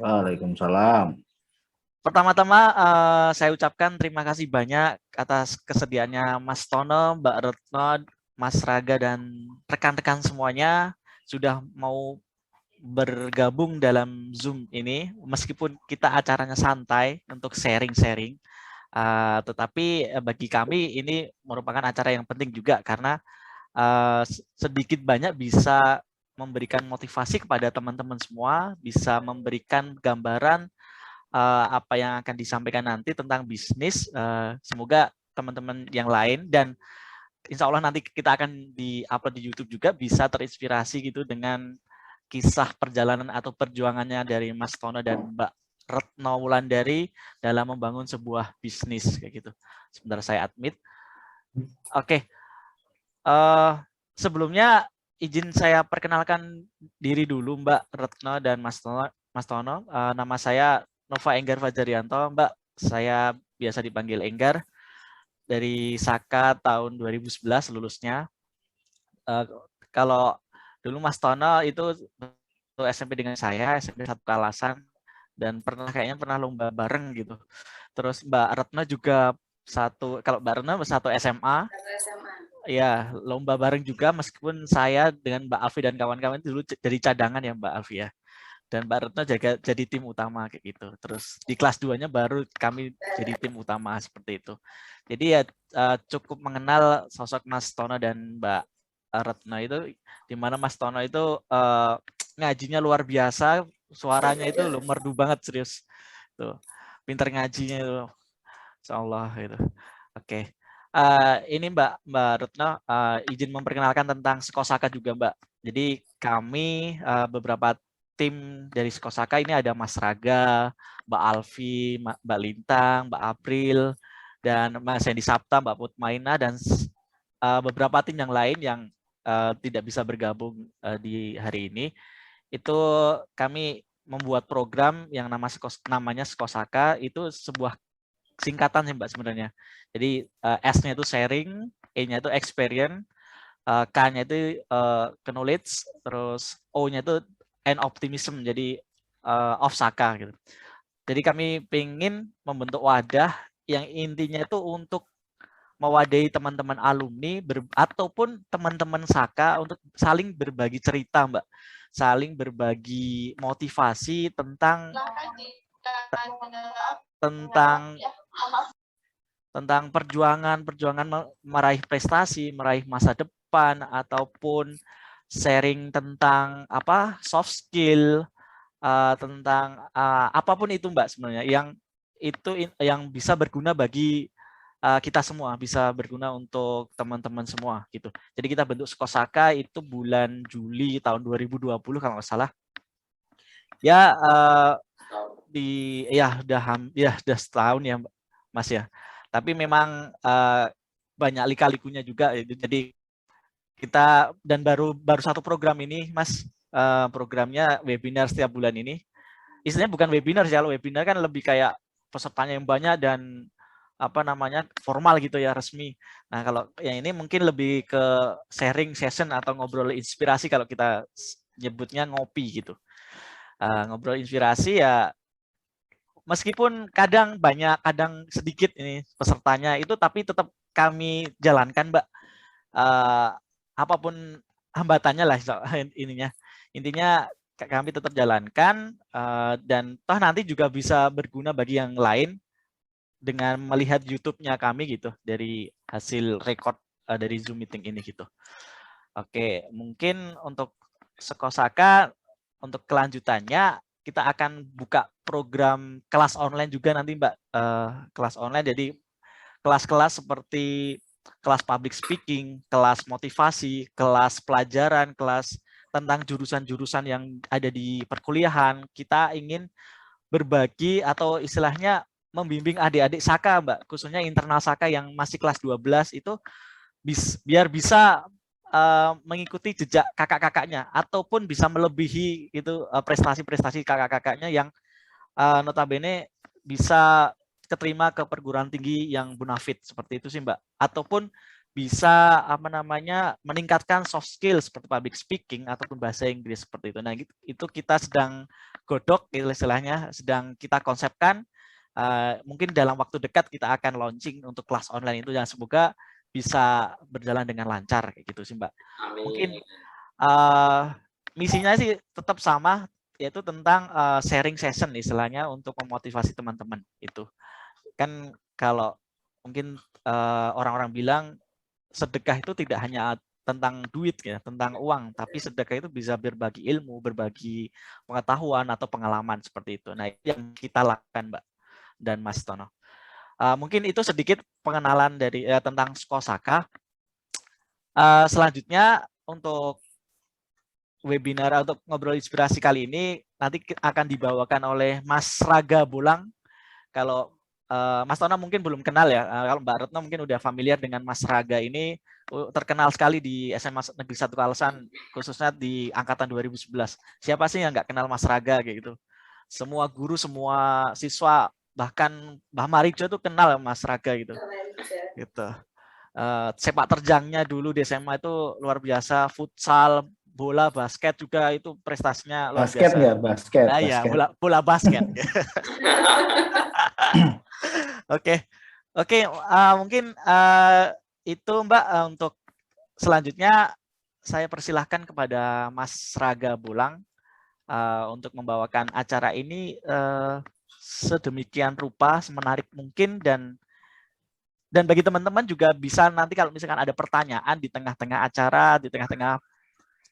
Waalaikumsalam. Pertama-tama saya ucapkan terima kasih banyak atas kesediaannya Mas Tono, Mbak Retno, Mas Raga, dan rekan-rekan semuanya sudah mau bergabung dalam Zoom ini. Meskipun kita acaranya santai untuk sharing-sharing, tetapi bagi kami ini merupakan acara yang penting juga karena sedikit banyak bisa memberikan motivasi kepada teman-teman semua, bisa memberikan gambaran apa yang akan disampaikan nanti tentang bisnis. Semoga teman-teman yang lain dan insya Allah nanti kita akan di-upload di YouTube juga bisa terinspirasi gitu dengan kisah perjalanan atau perjuangannya dari Mas Tono dan Mbak Retno Wulandari dalam membangun sebuah bisnis kayak gitu. Sebentar saya admit. Oke. Sebelumnya izin saya perkenalkan diri dulu Mbak Retno dan Mas Tono. Nama saya Nova Enggar Fajarianto, Mbak. Saya biasa dipanggil Enggar. Dari Saka tahun 2011 lulusnya. Kalau dulu Mas Tono itu SMP dengan saya, SMP satu Kalasan, dan kayaknya pernah lomba bareng gitu. Terus Mbak Retno juga kalau Mbak Retno satu SMA. Ya, lomba bareng juga meskipun saya dengan Mbak Afi dan kawan-kawan dulu jadi cadangan ya Mbak Afi ya. Dan Mbak Retno jadi tim utama kayak gitu. Terus di kelas 2-nya baru kami jadi tim utama seperti itu. Jadi ya cukup mengenal sosok Mas Tono dan Mbak Retno itu, di mana Mas Tono itu ngajinya luar biasa, suaranya itu merdu banget serius. Tuh, pinter ngajinya itu. Insyaallah itu. Oke. Ini Mbak Retno izin memperkenalkan tentang Skosaka juga Mbak. Jadi kami beberapa tim dari Skosaka ini ada Mas Raga, Mbak Alfi, Mbak Lintang, Mbak April, dan Mas Hendy Sapta, Mbak Putmaina, dan beberapa tim yang lain yang tidak bisa bergabung di hari ini. Itu kami membuat program yang namanya Skosaka, itu sebuah singkatan sih Mbak sebenarnya. Jadi S-nya itu sharing, E-nya itu experience, K-nya itu knowledge, terus O-nya itu and optimism, jadi of Saka gitu. Jadi kami ingin membentuk wadah yang intinya itu untuk mewadahi teman-teman alumni ataupun teman-teman Saka untuk saling berbagi cerita Mbak, saling berbagi motivasi tentang perjuangan meraih prestasi, meraih masa depan, ataupun sharing tentang soft skill, tentang apapun itu Mbak sebenarnya yang bisa berguna bagi kita semua, bisa berguna untuk teman-teman semua gitu. Jadi kita bentuk Skosaka itu bulan Juli tahun 2020 kalau nggak salah. Ya udah setahun ya Mas ya. Tapi memang banyak lika-likunya juga. Jadi kita dan baru satu program ini Mas, programnya webinar setiap bulan ini. Istilahnya bukan webinar sih, kalau webinar kan lebih kayak pesertanya yang banyak dan formal gitu ya, resmi. Nah kalau yang ini mungkin lebih ke sharing session atau ngobrol inspirasi, kalau kita nyebutnya ngopi gitu. Ngobrol inspirasi ya, meskipun kadang banyak, kadang sedikit ini pesertanya itu, tapi tetap kami jalankan Mbak. Apapun hambatannya lah intinya kami tetap jalankan, dan toh nanti juga bisa berguna bagi yang lain dengan melihat YouTube-nya kami gitu, dari hasil record dari Zoom meeting ini gitu. Oke, mungkin untuk Skosaka untuk kelanjutannya kita akan buka program kelas online juga nanti Mbak, kelas online. Jadi kelas-kelas seperti kelas public speaking, kelas motivasi, kelas pelajaran, kelas tentang jurusan-jurusan yang ada di perkuliahan. Kita ingin berbagi atau istilahnya membimbing adik-adik Saka Mbak, khususnya internal Saka yang masih kelas 12 itu biar bisa mengikuti jejak kakak-kakaknya ataupun bisa melebihi itu prestasi-prestasi kakak-kakaknya yang notabene bisa keterima ke perguruan tinggi yang bonafit seperti itu sih Mbak, ataupun bisa meningkatkan soft skill seperti public speaking ataupun bahasa Inggris seperti itu. Nah, itu kita sedang godok istilahnya, sedang kita konsepkan. Mungkin dalam waktu dekat kita akan launching untuk kelas online itu, dan semoga bisa berjalan dengan lancar kayak gitu sih, Mbak. Amin. Mungkin misinya sih tetap sama, yaitu tentang sharing session istilahnya untuk memotivasi teman-teman itu. Kan kalau mungkin orang-orang bilang sedekah itu tidak hanya tentang duit ya, tentang uang, tapi sedekah itu bisa berbagi ilmu, berbagi pengetahuan atau pengalaman seperti itu. Nah, itu yang kita lakukan, Mbak dan Mas Tono. Mungkin itu sedikit pengenalan dari tentang Skosaka. Selanjutnya untuk webinar atau ngobrol inspirasi kali ini nanti akan dibawakan oleh Mas Raga Bulang. Kalau Mas Tono mungkin belum kenal ya, kalau Mbak Retno mungkin udah familiar dengan Mas Raga ini, terkenal sekali di SMA Negeri 1 Kalasan, khususnya di angkatan 2011. Siapa sih yang nggak kenal Mas Raga kayak gitu? Semua guru, semua siswa, bahkan Mbah Marijo tuh kenal Mas Raga gitu. Gitu. Sepak terjangnya dulu di SMA itu luar biasa, futsal, bola, basket juga itu prestasinya luar basket biasa. Nggak? Basket. Nah, basket. ya, bola basket. Oke, mungkin itu Mbak. Untuk selanjutnya saya persilahkan kepada Mas Raga Bulang untuk membawakan acara ini sedemikian rupa, semenarik mungkin, dan bagi teman-teman juga bisa nanti kalau misalkan ada pertanyaan di tengah-tengah acara, di tengah-tengah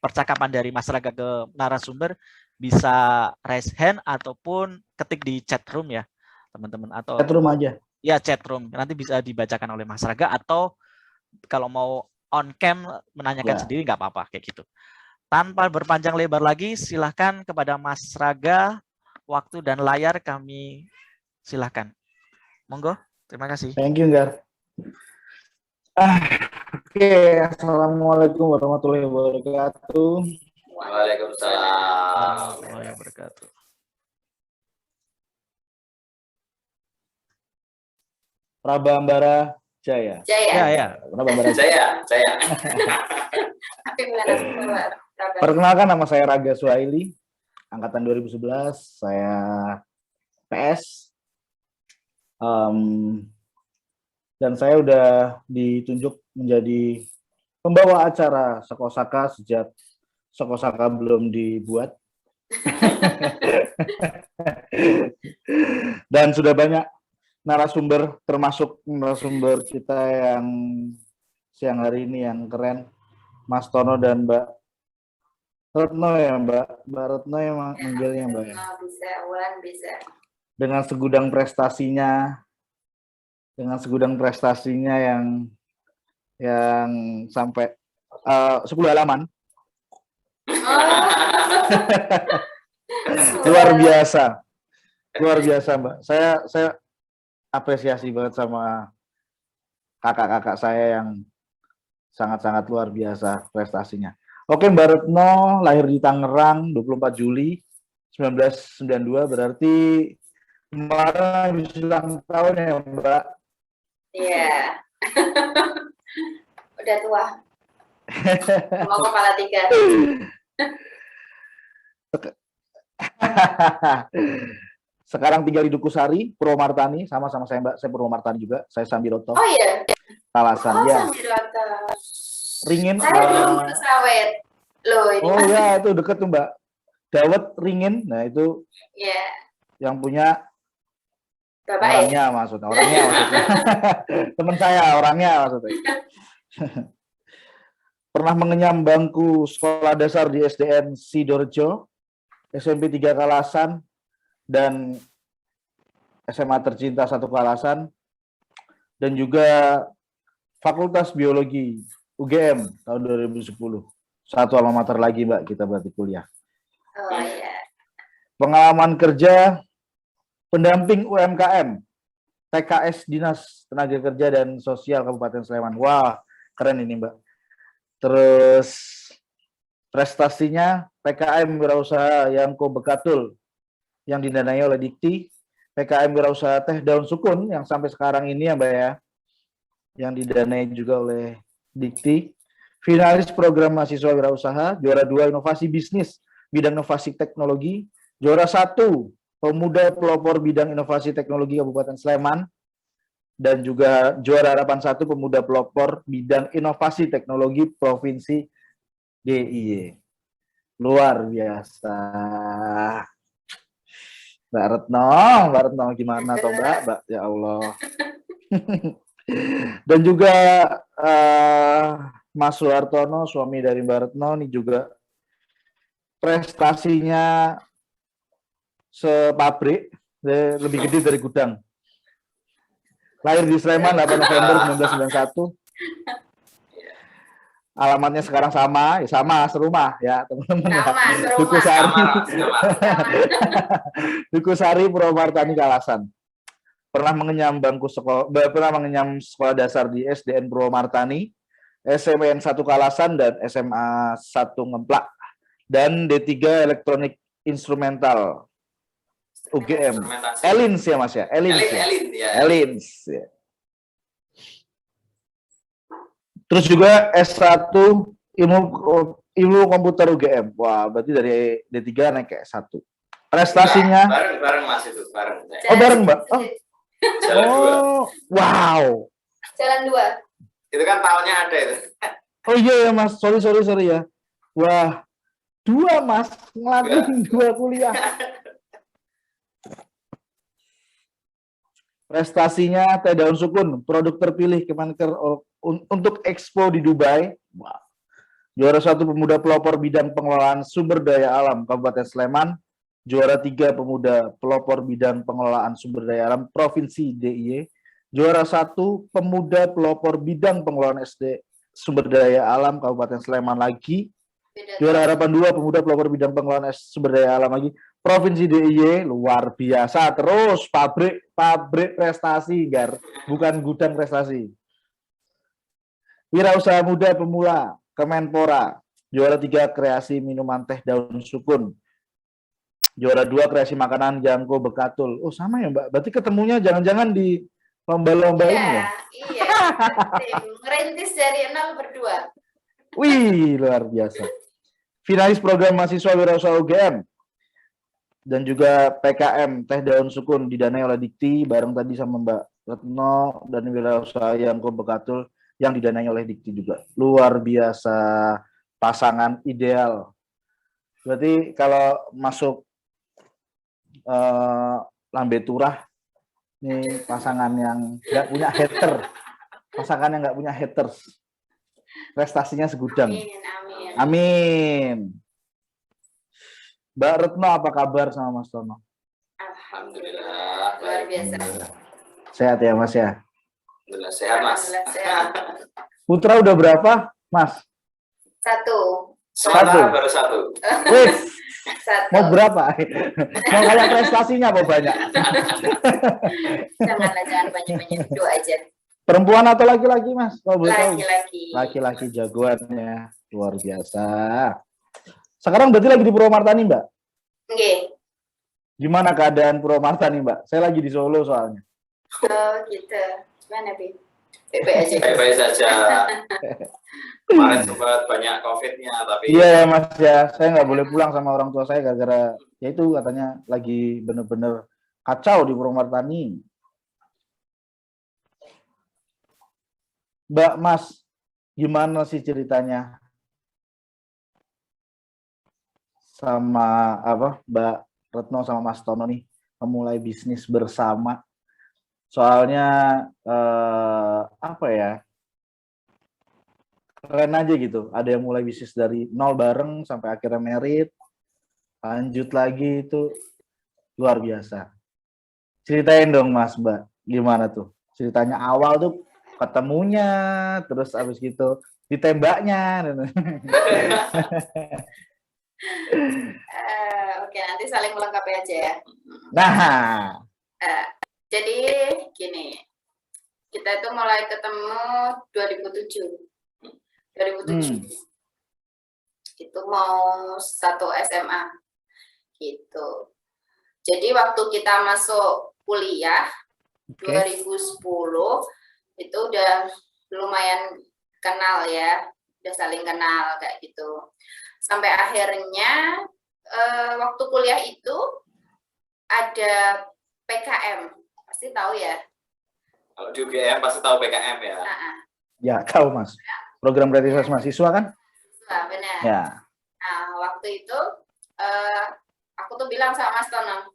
percakapan dari Mas Raga ke narasumber, bisa raise hand ataupun ketik di chat room ya, teman-teman. Atau chat room aja. Ya, chat room. Nanti bisa dibacakan oleh Mas Raga, atau kalau mau on cam menanyakan sendiri nggak apa-apa kayak gitu. Tanpa berpanjang lebar lagi, silahkan kepada Mas Raga, waktu dan layar kami silahkan. Monggo, terima kasih. Thank you, Gar. Oke, Assalamualaikum warahmatullahi wabarakatuh. Waalaikumsalam warahmatullahi wabarakatuh. Prabambara Jaya. Ya. Prabambara Jaya. Perkenalkan, nama saya Raga Suhaili, angkatan 2011. Saya PS. Dan saya udah ditunjuk menjadi pembawa acara Skosaka sejak Skosaka belum dibuat. Dan sudah banyak narasumber, termasuk narasumber kita yang siang hari ini yang keren, Mas Tono dan Mbak Retno ya, Mbak Retno yang manggilnya Mbak ya. Bisa. Dengan segudang prestasinya yang sampai 10 halaman. Luar biasa Mbak. Saya apresiasi banget sama kakak-kakak saya yang sangat-sangat luar biasa prestasinya. Oke, Mbak Retno lahir di Tangerang 24 Juli 1992, berarti kemarin habis ulang tahun ya Mbak? Iya. Udah tua. Mau kepala 3. Sekarang tinggal di Dukusari, Purwomartani, sama-sama saya Mbak, saya Purwomartani juga, saya Sambiroto. Oh iya. Kalasan ya. Sambiroto. Ringin. Saya belum Sawit. Loh, ini oh ya, itu deket tuh Mbak. Dawet Ringin, nah itu. Iya. Yang punya Bapak orangnya maksudnya. Teman saya orangnya maksudnya. Pernah mengenyam bangku sekolah dasar di SDN Sidoarjo, SMP 3 Kalasan, dan SMA tercinta 1 Kalasan, dan juga Fakultas Biologi UGM tahun 2010. Satu alma mater lagi Mbak, kita berarti kuliah. Oh iya. Pengalaman kerja pendamping UMKM, TKS Dinas Tenaga Kerja dan Sosial Kabupaten Sleman. Wah, keren ini Mbak. Terus prestasinya PKM Wirausaha Yangko Bekatul yang didanai oleh Dikti, PKM Wirausaha Teh Daun Sukun yang sampai sekarang ini ya Mbak ya, yang didanai juga oleh Dikti. Finalis program mahasiswa wirausaha, juara 2 inovasi bisnis bidang inovasi teknologi, juara 1 pemuda pelopor bidang inovasi teknologi Kabupaten Sleman, dan juga juara harapan 1 pemuda pelopor bidang inovasi teknologi Provinsi DIY. Luar biasa. Mbak Retno gimana toh Mbak? Ya Allah. Dan juga Mas Suhartono, suami dari Mbak Retno, ini juga prestasinya sepabrik, lebih gede dari gudang. Lahir di Sleman 8 November 1991. Alamatnya sekarang sama, serumah ya teman-teman. Sama, serumah. Duku Sari, Sama. Sari, Purwomartani, Kalasan. Pernah mengenyam sekolah dasar di SDN Purwomartani, SMN 1 Kalasan dan SMA 1 Ngemplak, dan D3 Elektronik Instrumental UGM. Elins ya Mas ya? Elins ya. Terus juga S1 ilmu komputer UGM. Wah, berarti dari D3 naik ke S1. Prestasinya bareng Mas itu, bareng. Oh, bareng, Mbak. Jalan 2. Wow. Jalan 2. Itu kan tahunnya ada itu. Oh iya ya Mas, sorry ya. Wah, 2 Mas, ngelakuin 2 kuliah. Prestasinya Teh Daun Sukun, produk terpilih Kemenker untuk Expo di Dubai. Wow. Juara 1 pemuda pelopor bidang pengelolaan sumber daya alam Kabupaten Sleman. Juara 3 pemuda pelopor bidang pengelolaan sumber daya alam Provinsi DIY. Juara 1 pemuda pelopor bidang pengelolaan sumber daya alam Kabupaten Sleman lagi. Juara harapan 2 pemuda pelopor bidang pengelolaan sumber daya alam lagi Provinsi DIY. Luar biasa, terus pabrik prestasi, Gar, bukan gudang prestasi. Wirausaha muda pemula Kemenpora, juara 3 kreasi minuman Teh Daun Sukun, juara 2 kreasi makanan Jangko Bekatul. Oh sama ya Mbak, berarti ketemunya jangan-jangan di lomba-lomba ini ya? Iya, ngerintis dari 0 berdua. Wih, luar biasa. Finalis program mahasiswa wirausaha UGM dan juga PKM Teh Daun Sukun didanai oleh Dikti bareng tadi sama Mbak Retno, dan wirausaha Jangko Bekatul yang didanai oleh Dikti juga. Luar biasa, pasangan ideal. Berarti kalau masuk Lambe Turah, ini pasangan yang nggak punya hater, pasangan yang nggak punya haters. Prestasinya segudang. Amin. Mbak Retno, apa kabar sama Mas Tono? Alhamdulillah. Luar biasa. Sehat ya Mas ya? Alhamdulillah sehat Mas. Putra udah berapa Mas? 1. Sementara baru 1. Wih, 1. mau berapa? Mau kayak prestasinya apa banyak? Jangan banyak-banyak, 2 aja. Perempuan atau laki-laki Mas? Kalau boleh tahu. Laki-laki. Laki-laki jagoannya, luar biasa. Sekarang berarti lagi di Purwomartani Mbak? Nggih. Gimana keadaan Purwomartani Mbak? Saya lagi di Solo soalnya. Oh gitu. Gimana Bi? Baik-baik saja. Kemarin sempat banyak COVID-nya, tapi Iya ya Mas ya, saya nggak boleh pulang sama orang tua saya gara-gara ya itu katanya lagi bener-bener kacau di Purwomartani. Mbak Mas, gimana sih ceritanya sama Mbak Retno sama Mas Tono nih memulai bisnis bersama? Soalnya keren aja gitu. Ada yang mulai bisnis dari nol bareng sampai akhirnya merit, lanjut lagi, itu luar biasa. Ceritain dong Mas, Mbak, gimana tuh ceritanya awal tuh ketemunya, terus abis gitu ditembaknya. Oke, nanti saling melengkapi aja ya. Nah, jadi gini, kita itu mulai ketemu 2007. Itu mau 1 SMA gitu. Jadi waktu kita masuk kuliah 2010 itu udah lumayan kenal ya, udah saling kenal kayak gitu. Sampai akhirnya waktu kuliah itu ada PKM, pasti tahu ya. Kalau di UGM pasti tahu PKM ya. Ya, tahu Mas. Program kreativitas mahasiswa kan? Nah, benar. Ya. Nah, waktu itu aku tuh bilang sama Mas Tono,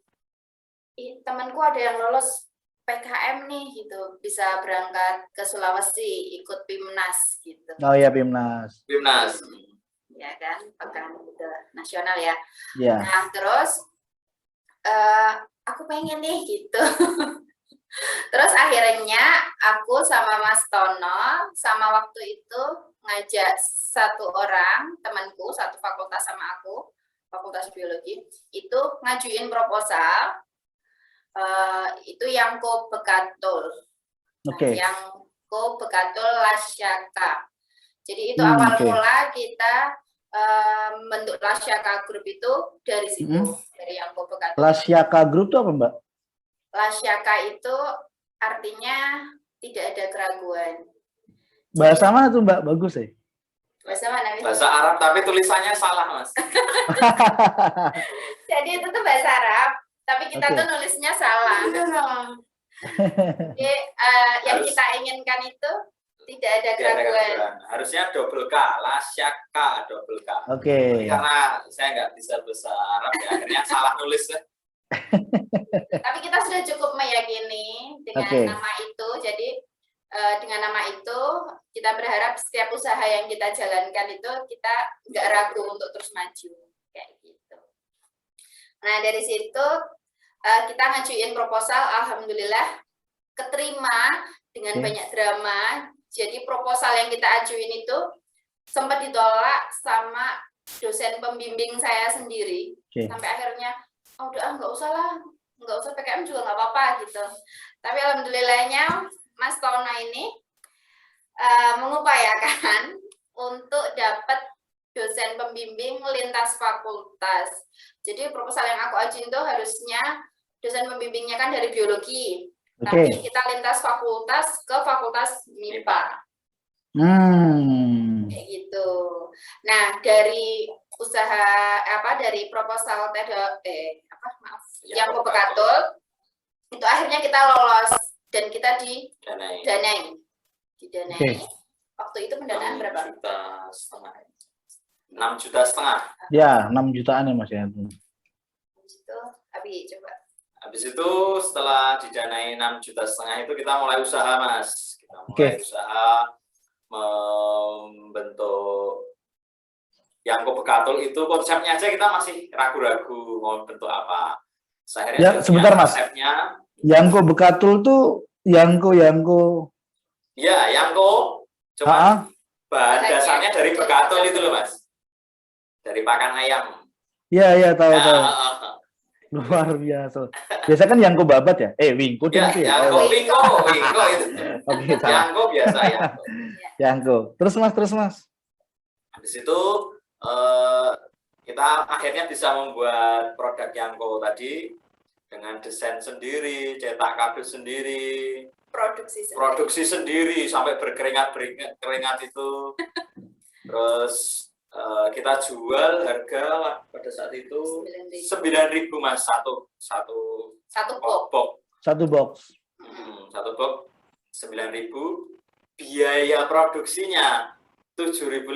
temanku ada yang lolos PKM nih gitu, bisa berangkat ke Sulawesi ikut PIMNAS gitu. Oh ya, PIMNAS. PIMNAS. Ya kan, pekan nasional ya. Ya. Nah, terus aku pengen nih gitu. Terus akhirnya aku sama Mas Tono sama waktu itu ngajak satu orang temanku, satu fakultas sama aku, fakultas biologi, itu ngajuin proposal. Itu yang Bekatul. Oke. Yang Bekatul Lasyaka. Jadi itu awal mula kita bentuk Lasyaka Group itu dari situ, dari yang Bekatul. Lasyaka Group itu apa, Mbak? Lasyaka itu artinya tidak ada keraguan. Bahasa mana tuh, Mbak? Bagus ya? Bahasa mana? Bahasa Arab tapi tulisannya salah, Mas. Jadi itu tuh bahasa Arab, tapi kita tuh nulisnya salah. Jadi yang kita inginkan itu tidak ada keraguan. Harusnya double K, Lasyaka double K. Oke. Karena saya nggak bisa bahasa Arab ya, akhirnya salah nulis. Tapi kita sudah cukup meyakini dengan nama itu. Jadi dengan nama itu kita berharap setiap usaha yang kita jalankan itu kita nggak ragu untuk terus maju kayak gitu. Nah dari situ kita ngajuin proposal, alhamdulillah keterima dengan banyak drama. Jadi proposal yang kita ajuin itu sempat ditolak sama dosen pembimbing saya sendiri. Sampai akhirnya udah nggak usah lah, nggak usah PKM juga nggak apa-apa gitu. Tapi alhamdulillahnya Mas Tono ini mengupayakan untuk dapat dosen pembimbing lintas fakultas. Jadi proposal yang aku ajuin itu harusnya dosen pembimbingnya kan dari biologi, tapi kita lintas fakultas ke fakultas MIPA. Kayak gitu. Nah dari usaha dari proposal yang Bekatul itu akhirnya kita lolos dan kita didanai. Waktu itu pendanaan berapa? 6,5 juta. Ya, 6 jutaan ya Mas ya. Habis itu setelah didanai 6,5 juta itu kita mulai usaha, Mas. Kita mulai usaha membentuk yang Bekatul itu. Konsepnya aja kita masih ragu-ragu mau bentuk apa. Ya, sebentar Mas. Konsepnya Yang Bekatul tuh Yangko. Iya, Yangko. Cuma bahan dasarnya dari Bekatul itu loh, Mas. Dari pakan ayam. Iya, tahu. Luar biasa. Biasa kan Yangko babat ya? Wingko ya, itu ya. Wingko itu. Oke, Yangko biasa ya. Yangko. Terus Mas. Habis itu kita akhirnya bisa membuat produk Yangko tadi dengan desain sendiri, cetak kardus sendiri, produksi sendiri sampai berkeringat itu. Terus kita jual harga pada saat itu 9.000 Mas satu box. Satu box 9.000. Biaya produksinya 7.500.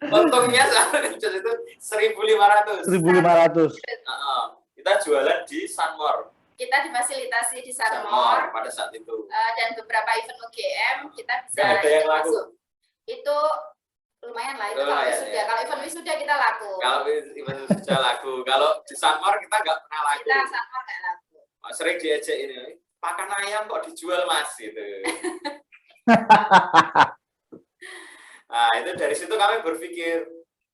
Untungnya saat itu 1.500. Kita jualan di Sunmore. Kita difasilitasi di Sunmore pada saat itu. Dan beberapa event UGM kita bisa masuk. Itu lumayan lah itu kalau wisuda. Ya. Kalau event wisuda kita laku. Kalau event wisuda laku. Kalau di Sunmore kita nggak pernah laku. Kita Sunmore nggak laku. Sering diajak ini, pakan ayam kok dijual Mas gitu. Nah, itu dari situ kami berpikir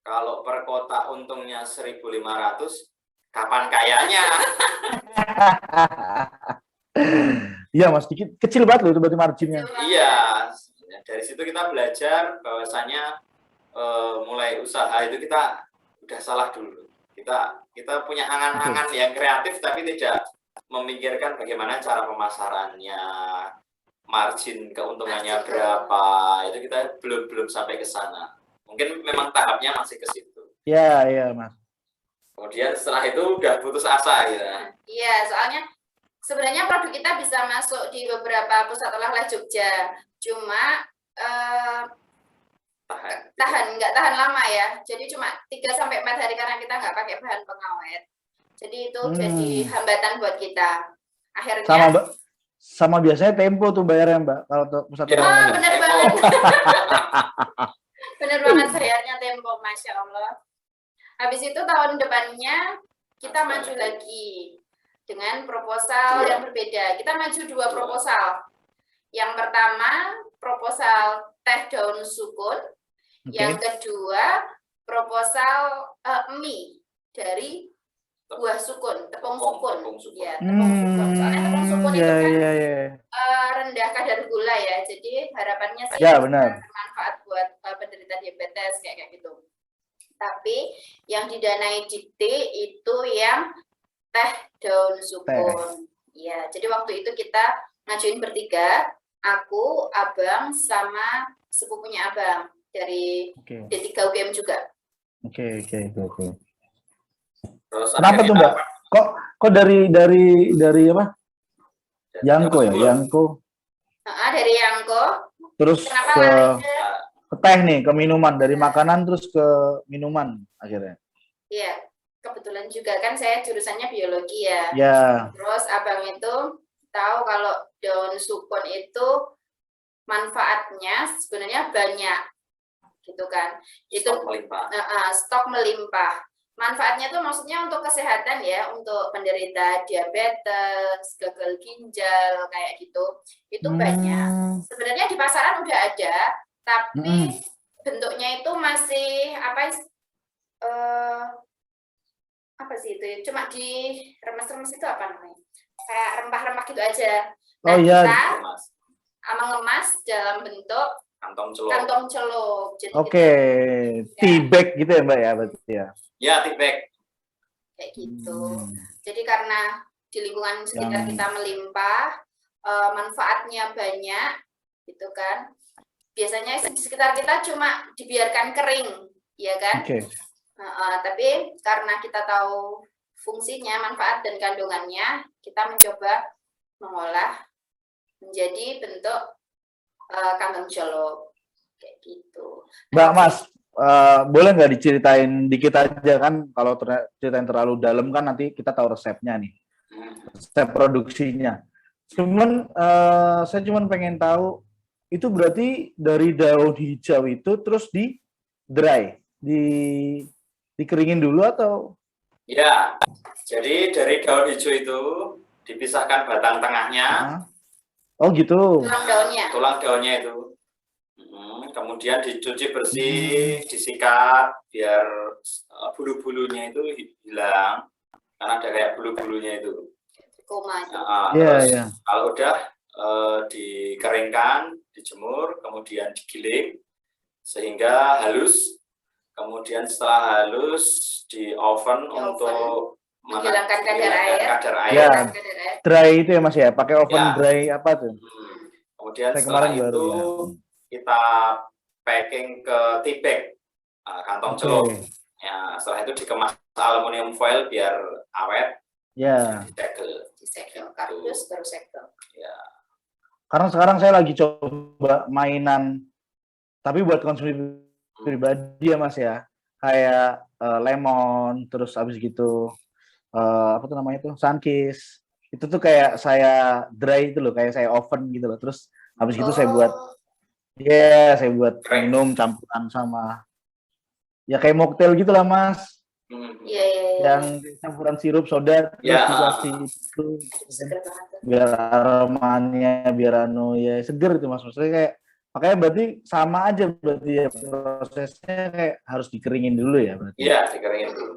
kalau per kotak untungnya 1.500, kapan kayanya? Iya Mas, kecil banget loh itu berarti marginnya. Iya, dari situ kita belajar bahwasanya mulai usaha itu kita udah salah dulu. Kita punya angan-angan yang kreatif tapi tidak memikirkan bagaimana cara pemasarannya, margin keuntungannya Margin. berapa, itu kita belum sampai ke sana. Mungkin memang tahapnya masih ke situ. Ya, iya Mas. Kemudian setelah itu udah putus asa gitu. Iya, soalnya sebenarnya produk kita bisa masuk di beberapa pusat olahraga Jogja, cuma nggak tahan lama ya. Jadi cuma 3-4 hari karena kita nggak pakai bahan pengawet. Jadi itu jadi hambatan buat kita. Akhirnya sama biasanya Tempo tuh bayarnya Mbak kalau untuk pusat olahraga. bener banget. Bener banget bayarnya Tempo, Masya Allah. Habis itu tahun depannya kita maju lagi dengan proposal yang berbeda. Kita maju 2 proposal. Yang pertama proposal teh daun sukun, yang kedua proposal mie dari buah sukun, tepung sukun. Ya, tepung sukun. Soalnya tepung sukun itu kan rendah kadar gula ya. Jadi harapannya sih bermanfaat buat penderita diabetes kayak gitu. Tapi yang didanai Dikti itu yang teh daun sukun. Ya, jadi waktu itu kita ngajuin bertiga, aku, Abang, sama sepupunya Abang dari D3 UGM juga. Oke. Kenapa tuh Mbak? Kok dari apa? Yangko ya, Yangko. Dari Yangko. Terus ke teh nih, ke minuman, dari makanan terus ke minuman akhirnya. Iya, kebetulan juga kan saya jurusannya biologi ya. Iya. Terus Abang itu tahu kalau daun sukun itu manfaatnya sebenarnya banyak, gitu kan? Itu stok melimpah. Manfaatnya tuh maksudnya untuk kesehatan ya, untuk penderita diabetes, gagal ginjal kayak gitu. Itu banyak. Sebenarnya di pasaran udah ada, tapi bentuknya itu masih apa sih itu ya? Cuma di remes-remes itu apa namanya? Kayak rempah-rempah gitu aja. Nah, kita mengemas dalam bentuk kantong celup. Oke, tea bag gitu ya Mbak ya berarti ya? Ya, tea bag. Kayak gitu. Jadi karena di lingkungan sekitar kita melimpah, manfaatnya banyak, gitu kan. Biasanya di sekitar kita cuma dibiarkan kering, ya kan? Tapi karena kita tahu fungsinya, manfaat dan kandungannya, kita mencoba mengolah menjadi bentuk kantong celup, kayak gitu. Mbak Mas, boleh nggak diceritain dikit aja kan? Kalau ceritain terlalu dalam kan nanti kita tahu resepnya nih, resep produksinya. Cuman saya pengen tahu itu berarti dari daun hijau itu terus di dry, dikeringin dulu atau? Ya, jadi dari daun hijau itu dipisahkan batang tengahnya. Oh gitu. Tulang daunnya itu. Kemudian dicuci bersih, disikat biar bulu-bulunya itu hilang, karena ada kayak bulu-bulunya itu. Terus kalau udah dikeringkan, dijemur, kemudian digiling sehingga halus. Kemudian setelah halus di oven untuk menghilangkan kadar air. Ya, dry itu ya Mas ya, pakai oven dry apa tuh? Kemudian setelah itu kita packing ke tea bag, kantong celup. Ya, setelah itu dikemas aluminium foil biar awet. Ya. Disegel, kardus terus segel. Ya. Karena sekarang saya lagi coba mainan, tapi buat konsumsi pribadi ya Mas ya, kayak lemon, terus habis gitu apa tuh namanya tuh, Sunkist. Itu tuh kayak saya dry itu loh, kayak saya oven gitu loh. Terus habis gitu saya buat minum campuran sama ya kayak mocktail gitu lah Mas. Yang campuran sirup soda terus dikasih itu biar aromanya biar seger itu Mas. Maksudnya kayak makanya berarti sama aja berarti ya prosesnya, kayak harus dikeringin dulu ya berarti. Iya, dikeringin dulu.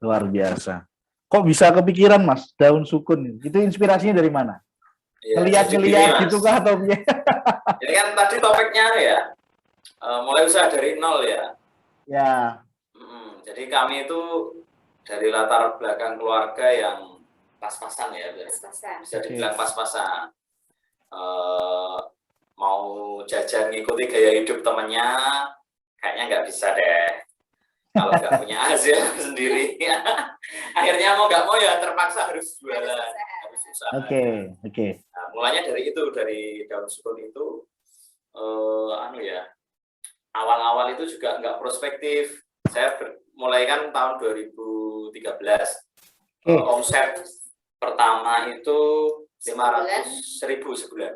Luar biasa. Kok bisa kepikiran Mas daun sukun? Itu inspirasinya dari mana? Ngeliat gitu kah atau Jadi kan tadi topiknya ya, mulai usaha dari nol ya. Ya. Jadi kami itu dari latar belakang keluarga yang pas-pasan ya, Pas-pasan. bisa dibilang pas-pasan. Mau jajan ngikuti gaya hidup temannya, kayaknya nggak bisa deh. Kalau nggak punya hasil sendiri, akhirnya mau nggak mau ya terpaksa harus jualan, harus usaha. Oke. Nah, mulanya dari itu, dari daun sukun itu, awal-awal itu juga nggak prospektif. Saya mulai kan tahun 2013. Omset pertama itu 500.000 sebulan.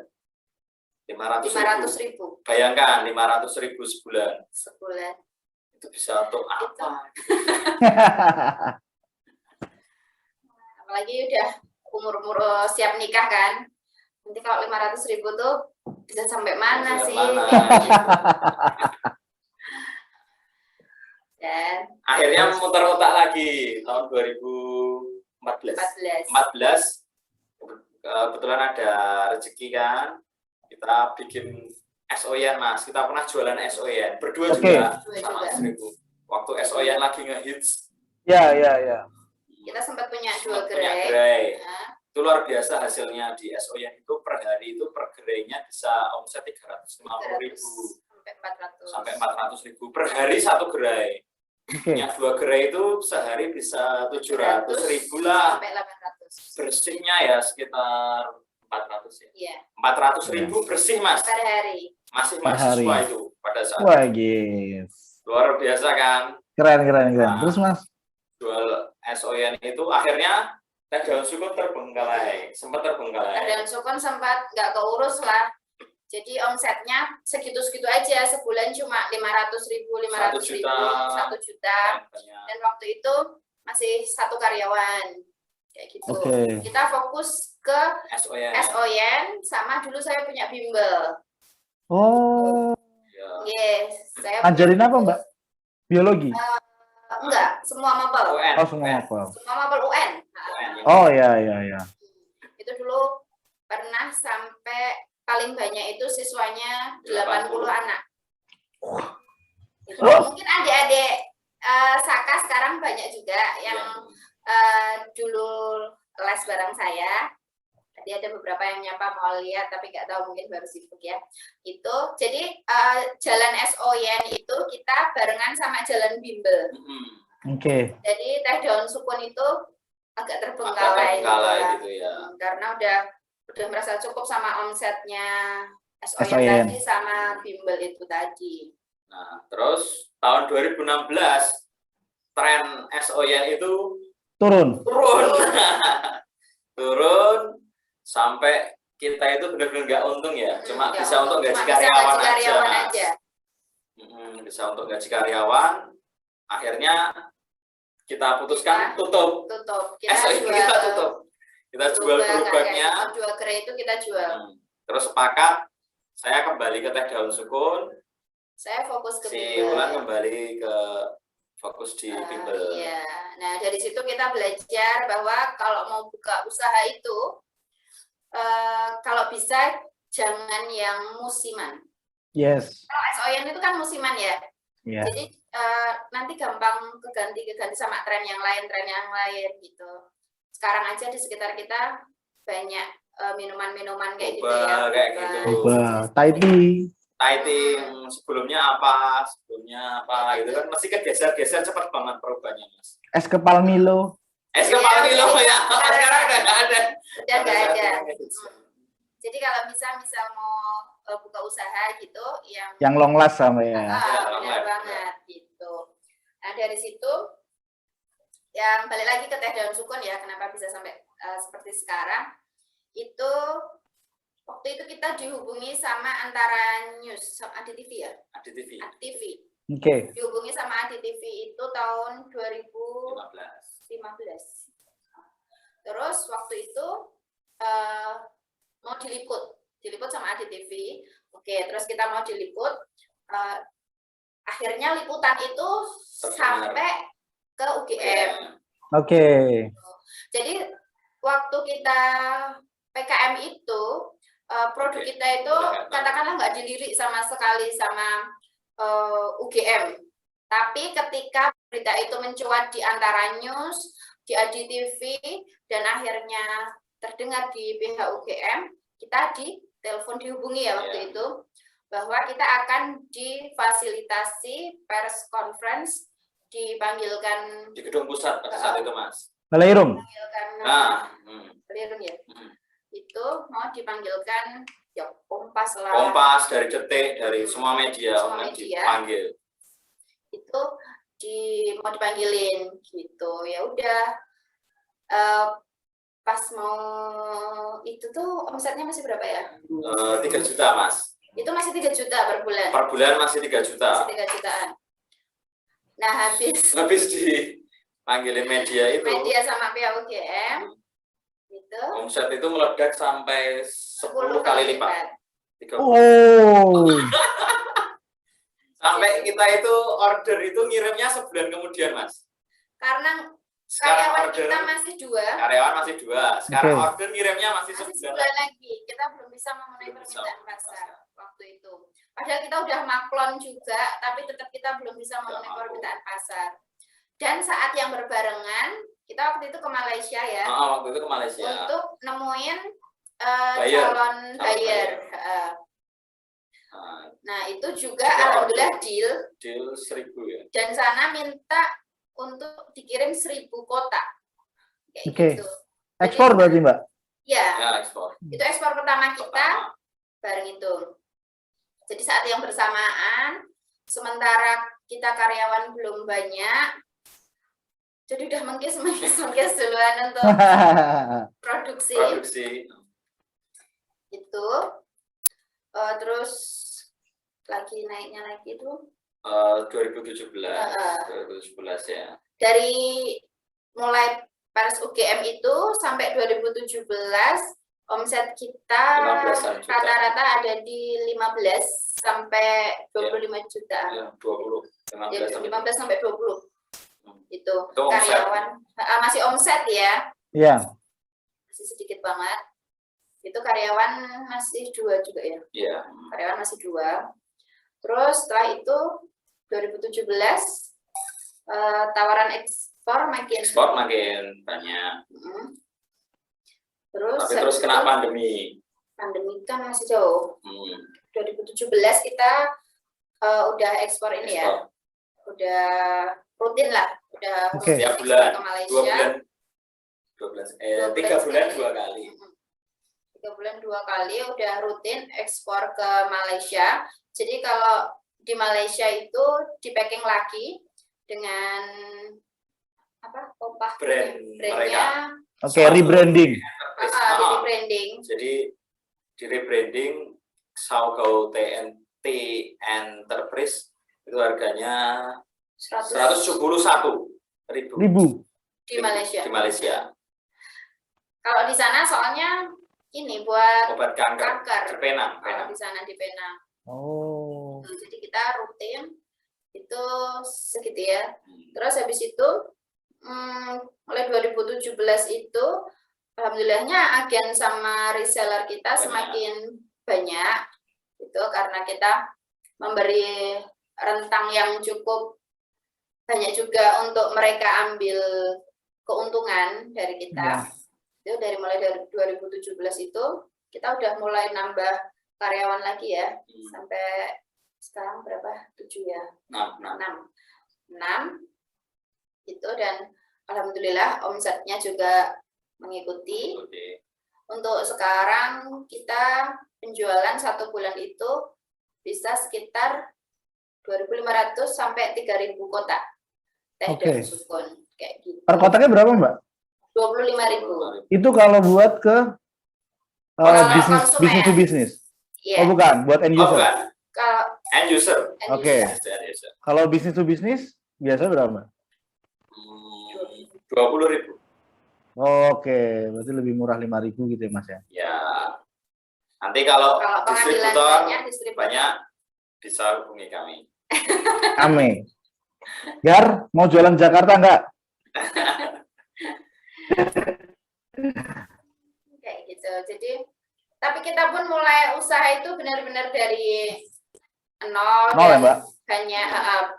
500.000. Bayangkan 500.000 sebulan. Itu bisa untuk apa? Apalagi udah umur siap nikah kan. Nanti kalau 500.000 tuh bisa sampai mana sih? Dan akhirnya muter otak lagi tahun 2014. Kebetulan ada rezeki kan, kita bikin SOYN Mas. Kita pernah jualan SOYN berdua juga sama istriku. Waktu SOYN lagi ngehits. Ya. Kita sempat punya 2 gerai. Itu luar biasa hasilnya di SOYN itu per hari itu per gerainya bisa omset 350.000 sampai 400.000 per hari satu gerai. Yang 2 gerai itu sehari bisa 700.000 lah. Sampai 800. Bersihnya ya sekitar 400 ya. Iya. 400.000 bersih Mas. Per hari. Masih mahasiswa itu pada saat. Wah, yes. Luar biasa kan. Keren. Nah, Terus Mas? Jual SOYN itu akhirnya teh daun sukun terbengkalai, sempat terbengkalai. Teh daun sukun sempat nggak keurus lah. Jadi omsetnya segitu-segitu aja, sebulan cuma 500.000, 1 juta. Dan waktu itu masih 1 karyawan. Kayak gitu. Kita fokus ke SOYN sama dulu saya punya bimbel. Oh. Yes, saya Ajarin apa Mbak? Biologi? Enggak, semua mapel. Oh, semua mapel. Semua mapel UN. Oh, ya. Itu dulu pernah sampai paling banyak itu siswanya 80 anak. Gitu. Mungkin adik-adik Saka sekarang banyak juga yang dulu les bareng saya. Tadi ada beberapa yang nyapa mau lihat tapi nggak tahu, mungkin baru sibuk ya. Itu jadi jalan SOYN itu kita barengan sama jalan bimbel. Jadi teh daun sukun itu agak terbengkalai gitu ya. Karena udah merasa cukup sama omsetnya SOYN tadi sama bimbel itu tadi. Nah, terus tahun 2016 tren SOYN itu turun sampai kita itu benar-benar nggak untung ya, cuma bisa untuk gaji karyawan aja. Bisa untuk gaji karyawan. Akhirnya kita putuskan tutup. Kita tutup. Kita jual gerobaknya. 2 gerai itu kita jual. Terus sepakat, saya kembali ke teh daun sukun. Saya fokus ke si Wulan kembali ke fokus di bimbel. Iya. Nah, dari situ kita belajar bahwa kalau mau buka usaha itu kalau bisa jangan yang musiman. Yes. Kalau SOYN itu kan musiman ya. Yeah. Jadi nanti gampang keganti sama tren yang lain gitu. Sekarang aja di sekitar kita banyak minuman-minuman kayak gitu ya. Kayak gitu. Thai tea sebelumnya apa gitu kan, mesti geser cepat banget perubahannya Mas. Es kepal Milo ya. Sekarang udah nggak ada. Udah nggak ada. Jadi kalau misal mau buka usaha gitu yang long last sama ya. Benar banget gitu. Nah dari situ yang balik lagi ke teh daun sukun ya, kenapa bisa sampai seperti sekarang itu. Waktu itu kita dihubungi sama antara news sama ADTV ya. ADTV. Dihubungi sama ADTV itu tahun 2015. Terus waktu itu mau diliput sama ADTV. Terus kita mau diliput. Akhirnya liputan itu sampai ke UGM. Jadi waktu kita PKM itu produk kita itu katakanlah nggak dilirik sama sekali sama UGM. Tapi ketika berita itu mencuat di Antara News, di Adi TV, dan akhirnya terdengar di pihak UGM, kita dihubungi ya waktu itu, bahwa kita akan difasilitasi press conference, dipanggilkan di gedung pusat pada saat itu, Mas. Balairum. Balairum ya. Itu mau dipanggilkan ya Kompas lah. Kompas, dari Detik, dari semua media, dipanggil. Itu mau dipanggilin gitu. Ya udah. Pas mau itu tuh omsetnya masih berapa ya? 3 juta, Mas. Itu masih 3 juta per bulan. Per bulan masih 3 juta. Masih 3 jutaan. Nah, habis dipanggilin media itu. Media sama pihak UGM. Gitu. Omset itu meledak sampai 10 kali lipat. 30. Oh. Sampai kita itu order itu ngirimnya sebulan kemudian, Mas. Karena sekarang kita masih 2. Karyawan masih 2. Sekarang order ngirimnya masih sebulan lagi. Kita belum bisa memenuhi permintaan pasar waktu itu. Padahal kita udah maklon juga, tapi tetap kita belum bisa memenuhi permintaan pasar. Dan saat yang berbarengan, kita waktu itu ke Malaysia ya. Waktu itu ke Malaysia. Untuk nemuin calon buyer. Nah, itu juga alhamdulillah deal 1.000 ya. Dan sana minta untuk dikirim 1.000 kotak. Oke. Gitu. Ekspor berarti, Mbak? Iya. Ya, ekspor. Itu ekspor pertama kita bareng itu. Jadi saat yang bersamaan, sementara kita karyawan belum banyak, jadi udah mengkis duluan untuk produksi. Itu. Terus lagi naiknya lagi itu 2017 ya. Dari mulai pers UGM itu sampai 2017 omset kita rata-rata ada di 15 sampai 25 juta. Ya, 15 sampai 20. Itu karyawan masih omset ya. Iya. Masih sedikit banget. Itu karyawan masih 2 juga ya. Iya. Karyawan masih 2. Terus setelah itu 2017 tawaran ekspor makin banyak. Terus kena pandemi. Pandemi kan masih jauh. 2017 kita udah ekspor ini ya. Udah rutin lah, udah setiap bulan ke Malaysia. 3 bulan 2 kali. 3 bulan 2 kali udah rutin ekspor ke Malaysia. Jadi kalau di Malaysia itu di packing lagi dengan apa? Kompah brandnya. Oke, rebranding. Rebranding. Jadi di rebranding Saugao TNT Enterprise itu harganya 171.000 di Malaysia. Di Malaysia. Kalau di sana soalnya ini buat obat kanker. Di Penang. Di sana di Penang. Oh. Jadi kita rutin itu segitu ya. Terus habis itu mulai 2017 itu alhamdulillahnya agen sama reseller kita semakin banyak. Itu karena kita memberi rentang yang cukup banyak juga untuk mereka ambil keuntungan dari kita. Itu mulai dari 2017 itu kita udah mulai nambah karyawan lagi ya. Sampai sekarang berapa? 7 ya? 6. Itu dan alhamdulillah omsetnya juga mengikuti. Untuk sekarang kita penjualan 1 bulan itu bisa sekitar 2.500 sampai 3.000 kotak teh dan sukun kayak gitu. Per kotaknya berapa, Mbak? 25.000. Itu kalau buat ke bisnis to bisnis. Yeah. Oh bukan, buat end user. Kalau end user. Oke. Kalau bisnis to bisnis biasa berapa? 20.000. Oke, berarti lebih murah 5.000 gitu ya, Mas ya? Ya. Nanti kalau distributor banyak bisa hubungi kami. Amin. Gar, mau jualan Jakarta enggak? Kayak gitu. Jadi, tapi kita pun mulai usaha itu benar-benar dari nol ya, Mbak?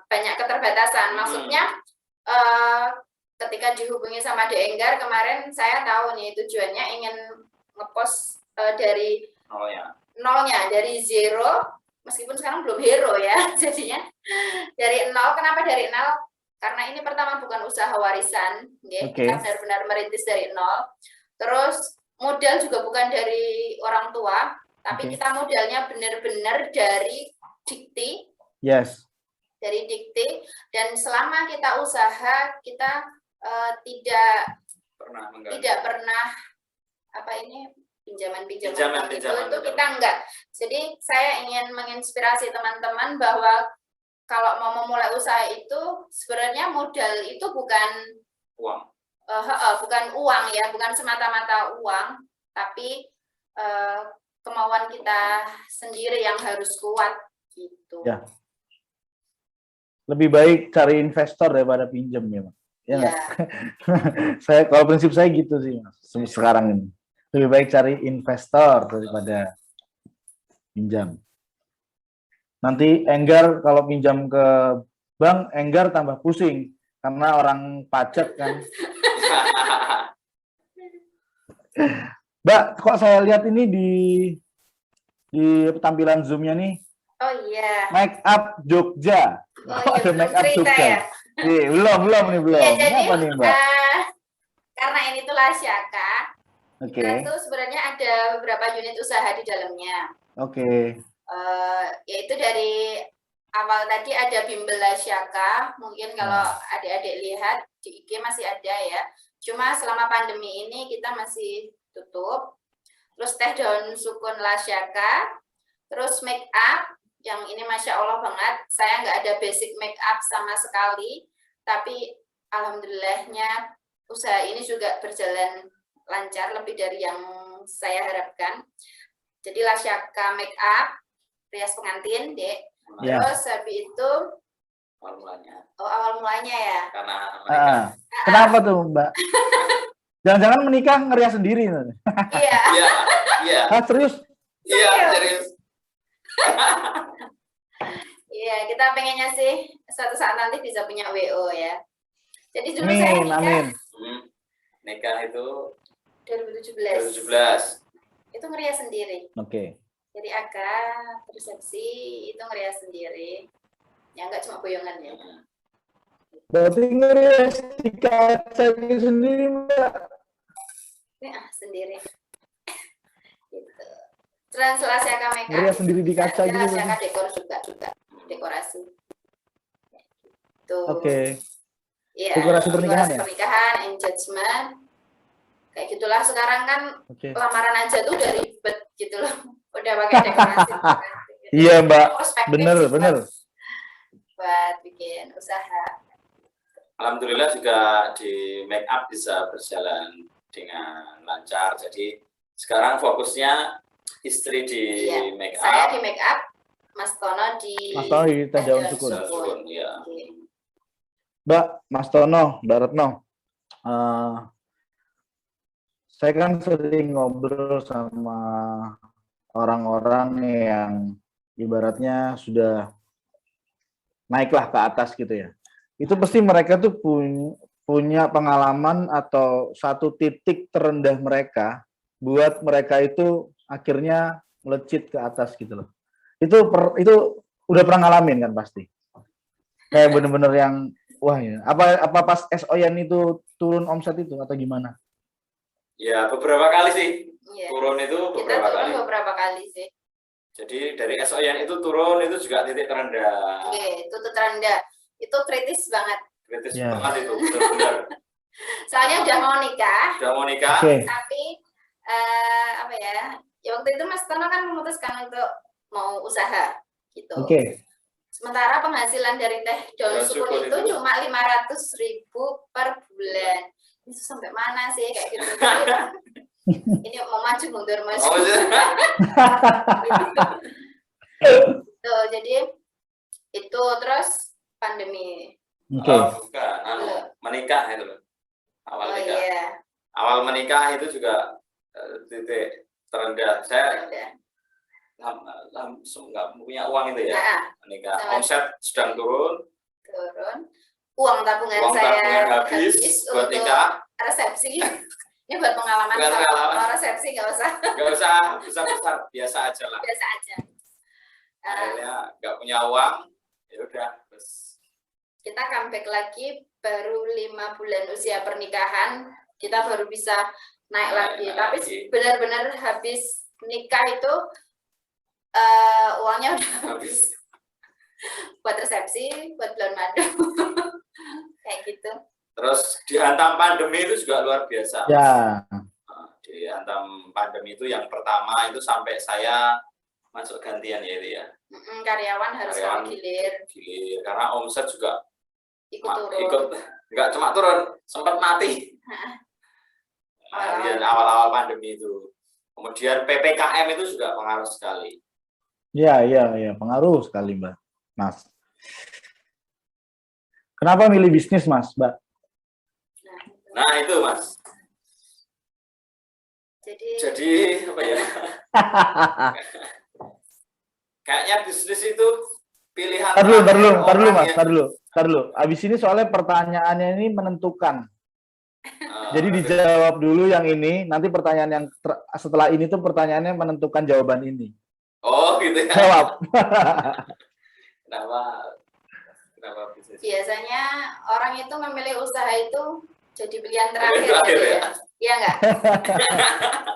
banyak keterbatasan. Maksudnya ketika dihubungi sama De Enggar kemarin, saya tahu nih tujuannya ingin ngepost dari nolnya, dari zero, meskipun sekarang belum hero ya, jadinya dari nol. Kenapa dari nol? Karena ini pertama bukan usaha warisan, ya. Kita benar-benar merintis dari nol. Terus modal juga bukan dari orang tua, tapi kita modalnya benar-benar dari dikti. Yes. Dari dikti, dan selama kita usaha kita tidak pernah pinjaman itu kita enggak. Jadi saya ingin menginspirasi teman-teman bahwa kalau mau memulai usaha itu sebenarnya modal itu bukan uang. Bukan uang ya, bukan semata-mata uang, tapi kemauan kita sendiri yang harus kuat gitu. Ya. Lebih baik cari investor daripada pinjam ya, Mas. Ya nggak? Saya kalau prinsip saya gitu sih, Mas. Sekarang ini lebih baik cari investor daripada pinjam. Nanti Enggar kalau pinjam ke bank, Enggar tambah pusing karena orang pajak kan. Mbak, kok saya lihat ini di tampilan Zoom-nya nih. Oh iya. Make up Jogja. Oh iya, make up Jogja. Ya? Belum nih. Ya, jadi, apa nih, Mbak? Karena ini tuh Lasyaka. Kita tuh sebenarnya ada beberapa unit usaha di dalamnya. Yaitu dari awal tadi ada Bimbel Lasyaka. Mungkin kalau adik-adik lihat di IG masih ada ya. Cuma selama pandemi ini kita masih tutup. Terus Teh Daun Sukun Lasyaka. Terus make up. Yang ini Masya Allah banget, saya nggak ada basic make up sama sekali, tapi alhamdulillahnya usaha ini juga berjalan lancar, lebih dari yang saya harapkan. Jadi Lasyaka make up, rias pengantin, Dek. Terus habis itu awal mulanya ya. Karena kenapa tuh, Mbak? Jangan-jangan menikah ngerias sendiri? Iya. Serius? Iya, serius. Iya, kita pengennya sih suatu saat nanti bisa punya WO ya. Jadi dulu saya nikah itu 2017. Itu ngerias sendiri. Jadi akad, resepsi itu ngerias sendiri. Ya enggak cuma boyongan ya. Berarti ngerias di kaca sendiri, Mbak? Sendiri. Gitu. Translasi make up. Ngerias sendiri di kaca gitu. Lasyaka dekor juga dekorasi. Tuh. Iya. Dekorasi pernikahan ya? Pernikahan, engagement. Kayak gitulah sekarang kan lamaran aja tuh udah ribet gitu loh. Udah pakai dekorasi. Iya, Mbak. Bener. Buat bikin usaha. Alhamdulillah juga di make up bisa berjalan dengan lancar. Jadi sekarang fokusnya istri di make up. Saya di make up, Mas Tono di Teh Daun Sukun. Ya. Mbak, Mas Tono, Mbak Retno, saya kan sering ngobrol sama orang-orang yang ibaratnya sudah naiklah ke atas gitu ya. Itu pasti mereka tuh punya pengalaman atau satu titik terendah mereka buat mereka itu akhirnya melejit ke atas gitu loh. Itu udah pernah ngalamin kan pasti. Kayak bener-bener yang wah ya. Apa pas SOYAN itu turun omset itu atau gimana? Ya beberapa kali sih. Turun itu beberapa kali sih. Jadi dari SOYAN itu turun itu juga titik terendah. Itu titik terendah. Itu kritis banget. Kritis banget itu, benar-benar. Soalnya udah mau nikah. Tapi ya waktu itu Mas Tono kan memutuskan untuk mau usaha gitu. Sementara penghasilan dari Teh Daun Sukun itu cuma 500.000 per bulan. Itu sampai mana sih kayak gitu? Ini mau maju mundur Mas. Tuh, jadi itu terus pandemi. Bukan, menikah itu loh. Awal menikah itu juga titik terendah. Saya langsung nggak punya uang itu ya. Menikah, omset sedang turun. uang tabungan Uang saya tabungan habis buat untuk nikah. resepsi. Ini buat pengalaman, Buat pengalaman. kalau resepsi nggak usah. Nggak usah besar-besar, biasa aja lah. Biasa aja. Akhirnya nggak punya uang, ya udah terus Kita comeback lagi baru 5 bulan usia pernikahan, kita baru bisa naik lagi. Tapi benar-benar habis nikah itu uangnya udah habis. buat resepsi, buat bulan madu. Kayak gitu. Terus dihantam pandemi itu juga luar biasa. Ya. Dihantam pandemi itu yang pertama itu sampai saya masuk gantian ya itu ya. Karyawan harus gilir Karena omset juga ikut nggak cuma turun, sempat mati. Awal-awal pandemi itu. Kemudian PPKM itu juga pengaruh sekali. Ya, pengaruh sekali, Mbak. Mas. Kenapa milih bisnis, Mas, Mbak? Nah, itu, Mas. Jadi apa ya? Kayaknya bisnis itu pilihan. Tar dulu, Mas. Abis ini soalnya pertanyaannya ini menentukan. Jadi dijawab dulu yang ini, nanti pertanyaan yang setelah ini tuh pertanyaannya menentukan jawaban ini. Oh, gitu ya. Jawab. Kenapa bisnis? Biasanya orang itu memilih usaha itu jadi pilihan terakhir gitu ya. Iya enggak?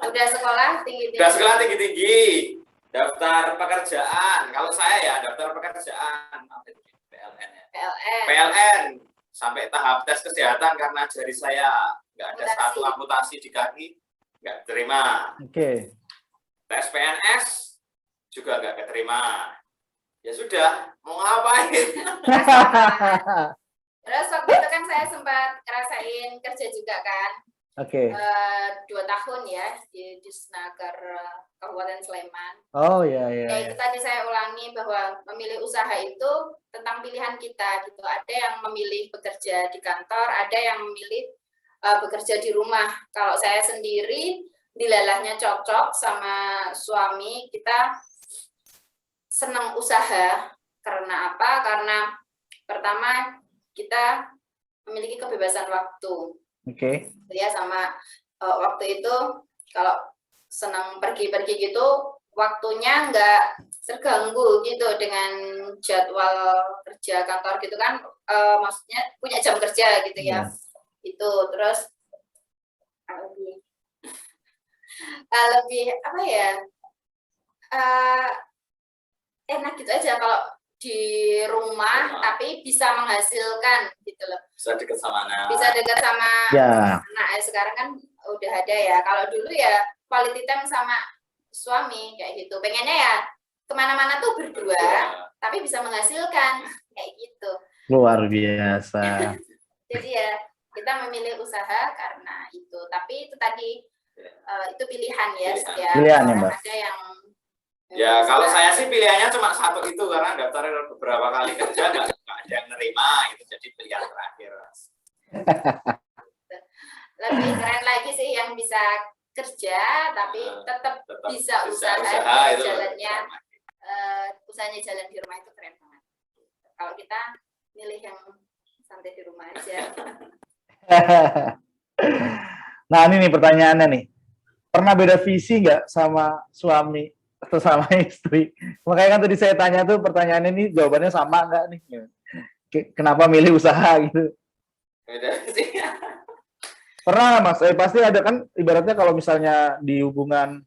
Udah sekolah tinggi-tinggi. Daftar pekerjaan. Kalau saya ya daftar pekerjaan PLN ya. PLN sampai tahap tes kesehatan karena jari saya nggak ada satu amputasi di kaki, nggak terima. Oke. Tes PNS juga nggak keterima. Ya sudah, mau ngapain? Terus waktu itu kan saya sempat ngerasain kerja juga kan. Oke. 2 tahun ya di Disnaker Kabupaten Sleman. Oh iya. Ya itu tadi saya ulangi bahwa memilih usaha itu tentang pilihan kita gitu. Ada yang memilih bekerja di kantor, ada yang memilih bekerja di rumah. Kalau saya sendiri dilalahnya cocok sama suami, kita senang usaha. Karena apa? Karena pertama kita memiliki kebebasan waktu. Oke. Ya sama waktu itu kalau senang pergi-pergi gitu waktunya nggak terganggu gitu dengan jadwal kerja kantor gitu kan, maksudnya punya jam kerja gitu ya. Itu terus lebih apa ya, enak gitu aja kalau di rumah tapi bisa menghasilkan gitu loh. Bisa dekat sama anak. Bisa dekat sama anak. Sekarang kan udah ada ya. Kalau dulu ya quality time sama suami kayak gitu. Pengennya ya kemana-mana tuh berdua, tapi bisa menghasilkan kayak gitu. Luar biasa. Jadi ya kita memilih usaha karena itu. Tapi itu tadi itu pilihan ya. Pilihan ya, Mbak. Ada yang ya kalau saya sih pilihannya cuma satu itu karena daftar beberapa kali kerja nggak ada yang nerima itu, jadi pilihan terakhir. Lebih keren lagi sih yang bisa kerja tapi tetap bisa usaha itu jalannya usahanya jalan di rumah itu keren banget. Kalau kita milih yang santai di rumah aja. Nah ini nih pertanyaannya nih, pernah beda visi nggak sama suami atau sama istri? Makanya kan tadi saya tanya tuh pertanyaan ini jawabannya sama nggak nih? Kenapa milih usaha gitu? Beda sih. Pernah Mas, pasti ada kan, ibaratnya kalau misalnya di hubungan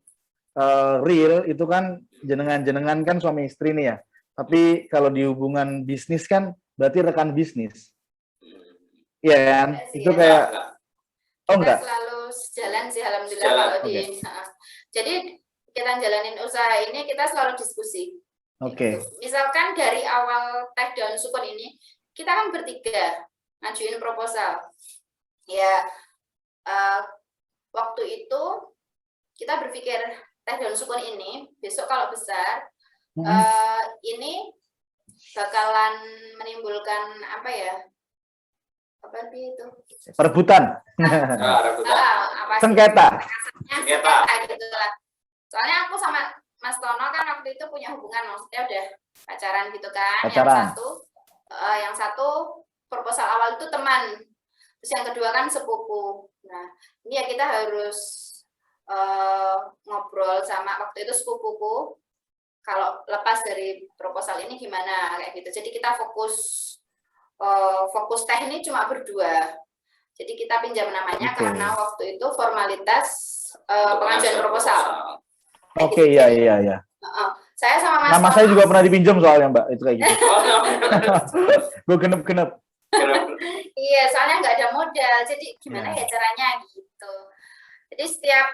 real itu kan jenengan kan suami istri nih ya. Tapi kalau di hubungan bisnis kan berarti rekan bisnis. Iya kan? Itu kayak enggak. Selalu sejalan sih alhamdulillah kalau di. Jadi kita jalanin usaha ini kita selalu diskusi. Oke. Misalkan dari awal teh daun sukun ini kita kan bertiga ngajuin proposal. Ya waktu itu kita berpikir teh daun sukun ini besok kalau besar ini bakalan menimbulkan apa ya? Apa sih itu? Perebutan. Sengketa. Sengketa gitu lah. Soalnya aku sama Mas Tono kan waktu itu punya hubungan, maksudnya udah pacaran gitu kan. Pacaran. Yang satu proposal awal itu teman, terus yang kedua kan sepupu. Nah, ini ya kita harus ngobrol sama waktu itu sepupuku, kalau lepas dari proposal ini gimana kayak gitu. Jadi kita fokus teknik cuma berdua. Jadi kita pinjam namanya karena waktu itu formalitas pengajuan proposal. Oke, iya. Saya sama Mas Nama saya juga pernah dipinjam soalnya Mbak, itu kayak gitu. Gue genep-genep. Iya, soalnya nggak ada modal, jadi gimana ya caranya gitu. Jadi setiap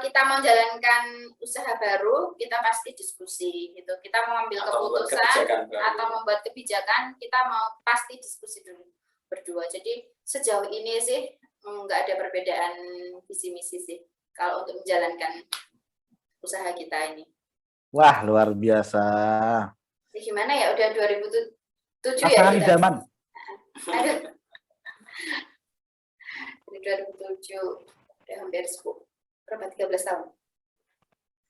kita mau jalankan usaha baru, kita pasti diskusi gitu. Kita mau ambil keputusan atau membuat kebijakan, kita mau pasti diskusi dulu berdua. Jadi sejauh ini sih nggak ada perbedaan visi misi sih kalau untuk menjalankan usaha kita ini. Wah, luar biasa. Ya, gimana ya, udah 2007 ya Pasangan kita. idaman. Aduh. Dari 2007 udah hampir 13 tahun.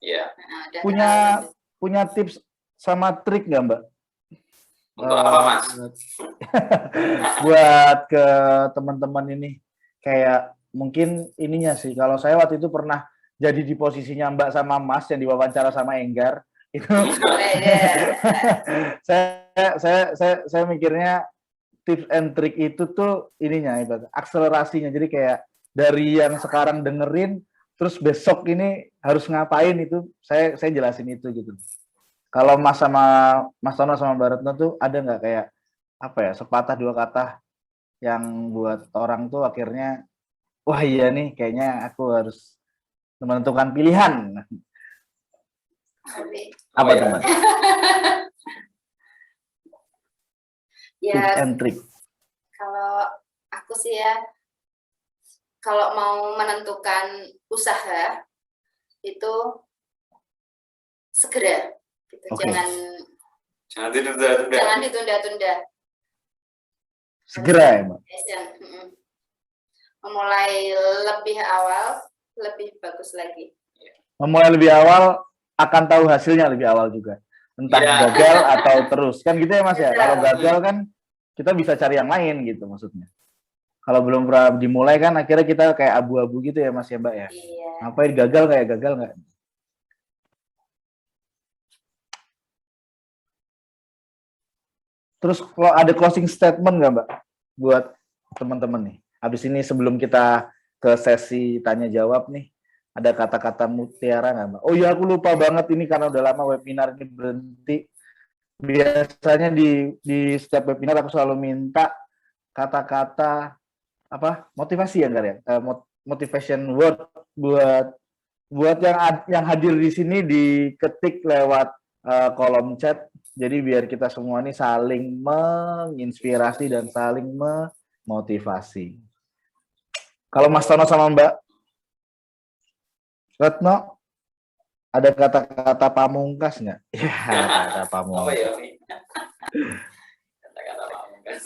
Iya. Nah, Punya tips sama trik nggak Mbak? Untuk apa Mas? Buat ke teman-teman ini, kayak mungkin ininya sih, kalau saya waktu itu pernah jadi di posisinya Mbak sama Mas yang diwawancara sama Enggar itu. saya mikirnya tips and trick itu tuh ininya, akselerasinya. Jadi kayak dari yang sekarang dengerin, terus besok ini harus ngapain, itu saya jelasin itu gitu. Kalau Mas Tono sama Mbak Retno tuh ada nggak kayak apa ya, sepatah dua kata yang buat orang tuh akhirnya, wah iya nih kayaknya aku harus menentukan pilihan. Apa teman? Ya, tips and trick. kalau aku sih ya, kalau mau menentukan usaha itu segera, gitu. Okay. Jangan ditunda-tunda. Segera ya, Mbak. Memulai lebih awal lebih bagus lagi. Memulai lebih awal akan tahu hasilnya lebih awal juga. Entah gagal atau terus. Kan gitu ya Mas ya. Kalau gagal kan kita bisa cari yang lain gitu maksudnya. Kalau belum pernah dimulai kan akhirnya kita kayak abu-abu gitu ya Mas ya Mbak ya. Iya. Ngapain gagal nggak? Terus kalau ada closing statement nggak Mbak buat teman-teman nih? Habis ini sebelum kita ke sesi tanya jawab nih, ada kata-kata mutiara nggak Mbak? Oh iya, aku lupa banget ini karena udah lama webinar ini berhenti. Biasanya di setiap webinar aku selalu minta kata-kata apa, motivasi ya enggak ya? Motivation word buat yang hadir di sini, diketik lewat kolom chat. Jadi biar kita semua ini saling menginspirasi dan saling memotivasi. Kalau Mas Tono sama Mbak Retno, ada kata-kata pamungkas nggak? Ya, kata pamungkas. Apa ya? Kata-kata pamungkas.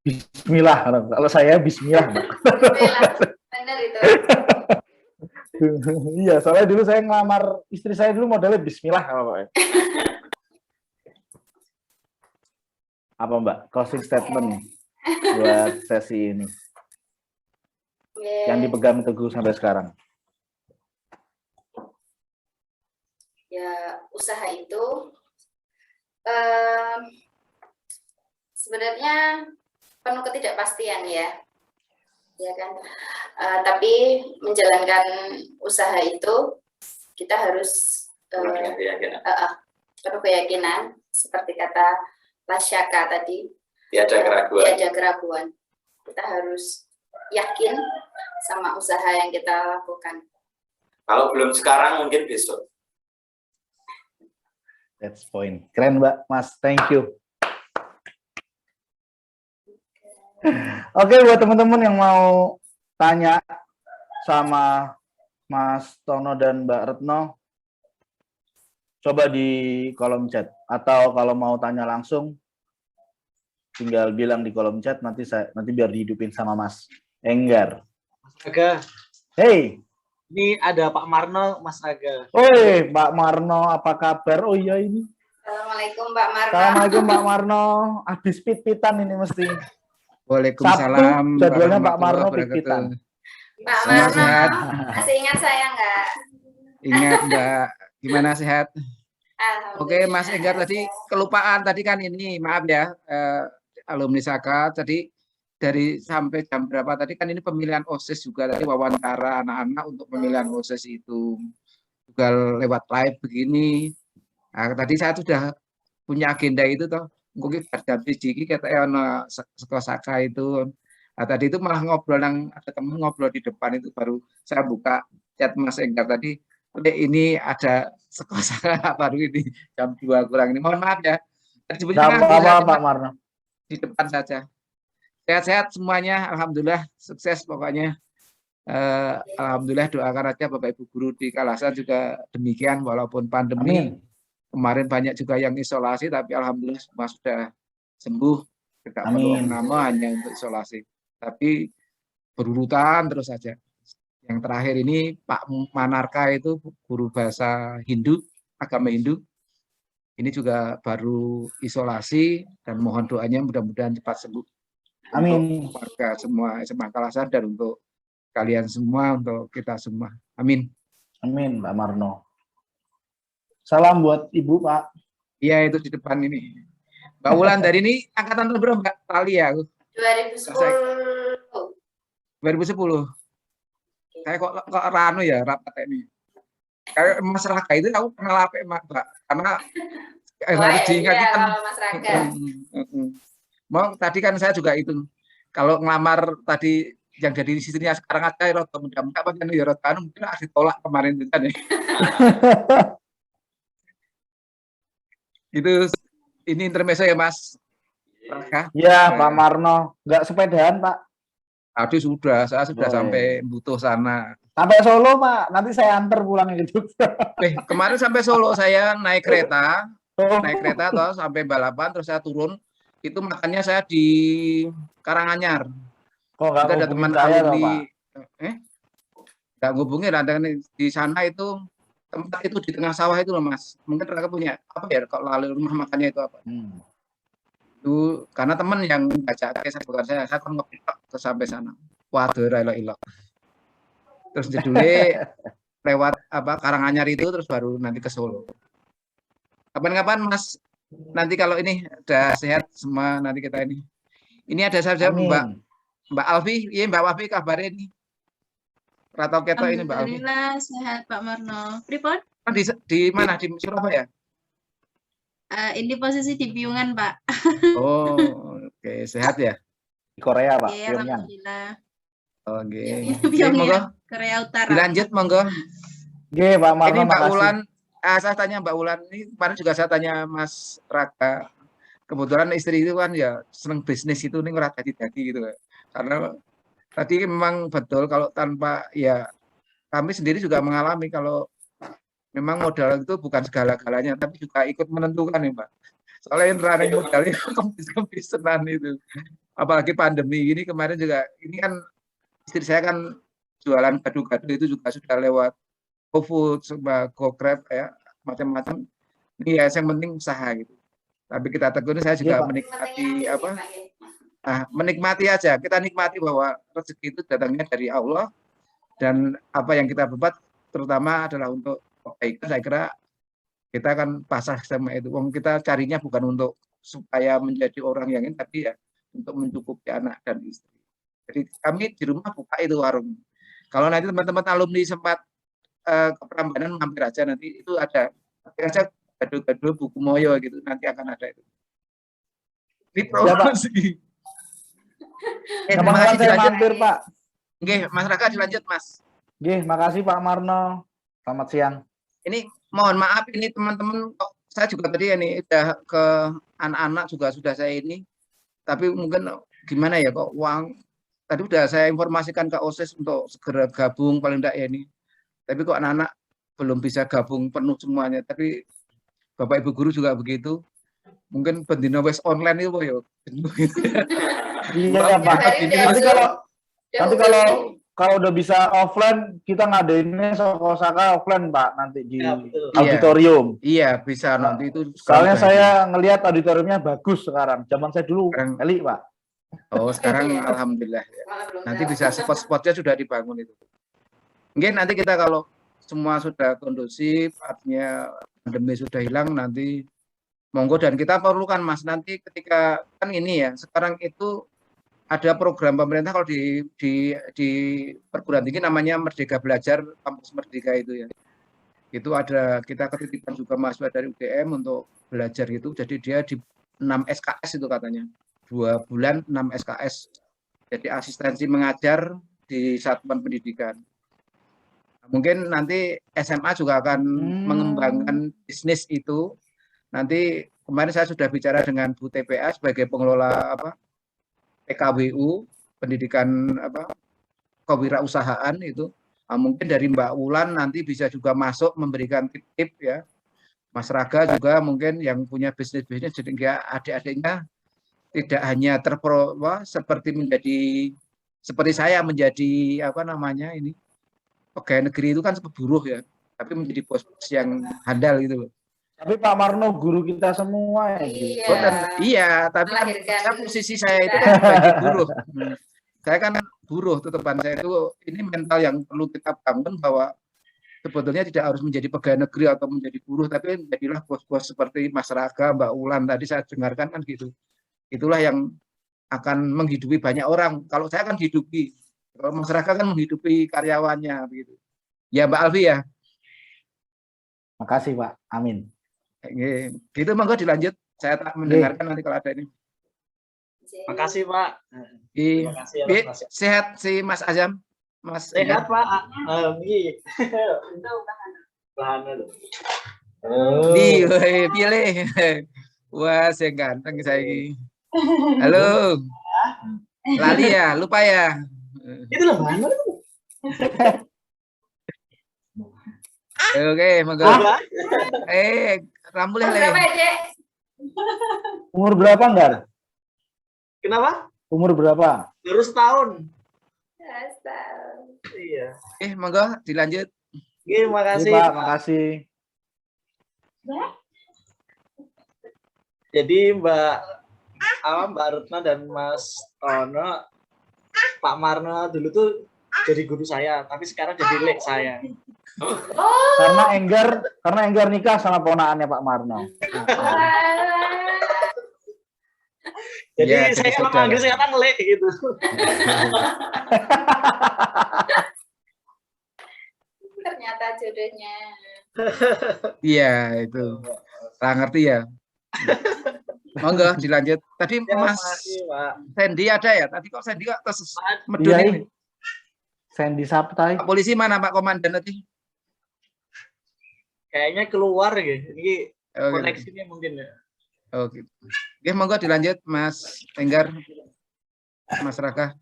Bismillah. Kalau saya Bismillah. Benar itu. Iya, soalnya dulu saya ngelamar istri saya dulu modelnya Bismillah. Apa Mbak? Closing statement nih buat sesi ini. Yang dipegang teguh sampai sekarang. Ya, usaha itu sebenarnya penuh ketidakpastian ya kan. Tapi menjalankan usaha itu kita harus penuh keyakinan, seperti kata Lasyaka tadi. Tiada keraguan. Kita harus yakin sama usaha yang kita lakukan. Kalau belum sekarang, mungkin besok. That's point. Keren Mbak, Mas. Thank you. Oke, buat teman-teman yang mau tanya sama Mas Tono dan Mbak Retno, coba di kolom chat. Atau kalau mau tanya langsung, tinggal bilang di kolom chat, nanti biar dihidupin sama Mas Enggar. Mas Aga. Hey. Ini ada Pak Marno, Mas Aga. Oi, Pak Marno, apa kabar? Oh iya ini. Assalamualaikum Mbak Marno. Assalamualaikum Mbak Marno. Habis pit-pitan ini mesti. Waalaikumsalam. Sabtu jadwalnya Pak Marno pit-pitan. Mbak Marno, masih ingat saya nggak? Ingat Mbak, gimana sehat? Oke, Alhamdulillah. Mas Enggar tadi kelupaan tadi kan ini, maaf ya, alumni Saka tadi dari sampai jam berapa tadi kan ini pemilihan OSIS juga tadi wawancara anak-anak untuk pemilihan OSIS itu juga lewat live begini. Nah, tadi saya sudah punya agenda itu toh, mungkin ganti jiki kata Saka Saka itu. Nah, tadi itu malah ngobrol ada teman ngobrol di depan itu baru saya buka chat Mas Enggar tadi. Ini ada Saka baru ini jam 2 kurang ini. Mohon maaf ya. Nggak apa-apa Pak Marno. Di depan saja. Sehat-sehat semuanya, alhamdulillah sukses pokoknya. Alhamdulillah doakan aja Bapak Ibu guru di Kalasan juga demikian walaupun pandemi. Amin. Kemarin banyak juga yang isolasi tapi alhamdulillah semua sudah sembuh. Tidak perlu nama hanya untuk isolasi. Tapi berurutan terus saja. Yang terakhir ini Pak Manarka itu guru bahasa Hindu, agama Hindu. Ini juga baru isolasi dan mohon doanya mudah-mudahan cepat sembuh. Amin. Untuk warga semua SMA Kalasan dan untuk kalian semua, untuk kita semua. Amin. Amin Mbak Marno. Salam buat Ibu Pak. Iya itu di depan ini. Mbak Wulan dari ini angkatan berapa Mbak? Tali ya? 2010. 2010. Saya kok rano ya rapat ini. Kayak Mas Raka itu aku kenal apa Mbak? Karena harus diingat iya, kan. kalau Mas Raka. Mau tadi kan saya juga itu kalau ngelamar tadi yang jadi istrinya sekarang ada rota muda-muda apa kan ya rota mungkin ditolak kemarin itu kan ya. Itu ini intermezzo ya Mas Raka. Ya Pak Marno, nggak sepedaan Pak. Tadi sudah, saya sudah sampai Butuh sana. Sampai Solo Pak, nanti saya antar pulang ke Jogja. Kemarin sampai Solo saya naik kereta toh sampai Balapan terus saya turun itu makannya saya di Karanganyar. Kok nggak ada teman saya alumni nggak ngubungin ada di sana itu tempat itu di tengah sawah itu loh Mas. Mungkin Raka punya apa ya kalau lalu rumah makannya itu apa? Itu karena teman yang ngajak saya kan ngepik ke sampai sana. Waduh ilah. Terus judulnya lewat apa Karanganyar itu terus baru nanti ke Solo. Kapan-kapan Mas nanti kalau ini udah sehat semua nanti kita ini. Ini ada saya Mbak Alfi, iya Mbak Alfi kabarnya ini. Ratau keto ini Mbak Alfi. Alhamdulillah sehat Pak Marno. Pripon? Di mana di Surabaya? Ini posisi di Piungan Pak. Oh, oke. Sehat ya? Di Korea Pak. Iya, alhamdulillah. Oke. Pyongyang, Korea Utara. Dilanjut monggo. Oke, Pak Marno. Ini Mbak Wulan, saya tanya Mbak Wulan ini kemarin juga saya tanya Mas Raka. Kebetulan istri itu kan ya seneng bisnis itu nih ora dadi-dadi gitu. Karena tadi memang betul kalau tanpa ya kami sendiri juga mengalami kalau memang modal itu bukan segala-galanya tapi juga ikut menentukan nih Mbak. Soalnya yang running modal itu kompis-kompisan itu. Apalagi pandemi ini kemarin juga ini kan istri saya kan jualan gado-gado itu juga sudah lewat GoFood, GoGrab ya macam-macam. Ini ya yang penting usaha gitu. Tapi kita tekuni saya juga menikmati apa? Menikmati aja. Kita nikmati bahwa rezeki itu datangnya dari Allah dan apa yang kita berbuat terutama adalah untuk kebaikan. Saya kira kita akan pasrah sama itu. Wong kita carinya bukan untuk supaya menjadi orang yang ini tapi ya untuk mencukupi anak dan istri. Jadi kami di rumah buka itu warung. Kalau nanti teman-teman alumni sempat ke Prambanan mampir aja nanti itu ada gado-gado buku moyo gitu nanti akan ada itu. Ini promosi. Kapan saya mampir Pak? Oke, Mas Raka dilanjut Mas. Oke, makasih Pak Marno. Selamat siang. Ini mohon maaf ini teman-teman saya juga tadi ini udah ke anak-anak juga sudah saya ini. Tapi mungkin gimana ya kok uang tadi udah saya informasikan ke OSIS untuk segera gabung paling enggak ya ini. Tapi kok anak-anak belum bisa gabung penuh semuanya. Tapi Bapak Ibu guru juga begitu. Mungkin bendina wes online itu ya. Iya Pak. Nanti kalau kalau udah bisa offline, kita ngadainnya Osaka offline, Pak, nanti di Ya, betul. auditorium. Iya, bisa nanti itu. Soalnya saya ngelihat auditoriumnya bagus sekarang. Zaman saya dulu, Sekarang- Eli, Pak. Oh, sekarang alhamdulillah. Ya. Malah belum Nanti tahu. bisa spot-spotnya sudah dibangun itu. Mungkin nanti kita kalau semua sudah kondusif, artinya pandemi sudah hilang, nanti monggo, dan kita perlukan Mas nanti ketika kan ini ya, sekarang itu ada program pemerintah kalau di perguruan tinggi namanya Merdeka Belajar, Kampus Merdeka itu ya. Itu ada, kita ketitipan juga mahasiswa dari UGM untuk belajar gitu. Jadi dia di 6 SKS itu katanya. 2 bulan 6 SKS. Jadi asistensi mengajar di satuan pendidikan. Mungkin nanti SMA juga akan mengembangkan bisnis itu. Nanti kemarin saya sudah bicara dengan Bu TPA sebagai pengelola PKWU, pendidikan kewirausahaan itu. Nah, mungkin dari Mbak Wulan nanti bisa juga masuk memberikan tip-tip ya. Mas Raga juga mungkin yang punya bisnis-bisnis, jadi enggak adik-adiknya tidak hanya seperti saya menjadi pegawai negeri itu kan buruh ya, tapi menjadi bos-bos yang handal gitu loh. Tapi Pak Marno guru kita semua ya. Gitu. Iya, tapi kan posisi saya itu kan sebagai buruh. Saya kan buruh, tetepan saya itu ini mental yang perlu kita bangun bahwa sebetulnya tidak harus menjadi pegawai negeri atau menjadi buruh, tapi menjadilah bos-bos seperti Mas Raga, Mbak Ulan tadi saya dengarkan kan gitu. Itulah yang akan menghidupi banyak orang. Kalau saya kan hidupi, kalau Mas Raga kan menghidupi karyawannya begitu. Ya Mbak Alfi ya. Makasih Pak, amin. Gitu monggo dilanjut. Saya tak mendengarkan nanti kalau ada ini. Makasih Pak. Terima kasih ya, Mas. Sehat si Mas Azam. Mas Sehat Pak. Pilih. Wah, saya ganteng saya ini. Halo. Lali ya, lupa ya. Itu loh mana? Oke, monggo. Rambulnya Berapa Le. ya, Dek? Umur berapa Nggar? Kenapa? Umur berapa? Baru setahun. Asal. Iya. Monggo dilanjut. Terima kasih. Pak, makasih. Jadi Mbak Retna dan Mas Tono, Pak Marno dulu tuh jadi guru saya, tapi sekarang jadi lek saya. Karena Enggar nikah sama ponakannya Pak Marno. Jadi Ya, saya jadi kalau saudara. manggil sekarang lek gitu. Ternyata jodohnya. Iya, itu. Nggak ngerti ya. Monggo dilanjut. Tadi Ya, Mas makasih, Pak. Sandy ada ya? Tadi kok Sandy kok terus medun Iya, ini? Sandy Saptai. Pak polisi mana Pak Komandan tadi? Kayaknya keluar gitu. Ini Oh, gitu. koneksinya mungkin ya. Oh, gitu. Oke, monggo dilanjut Mas Enggar. Mas Raka.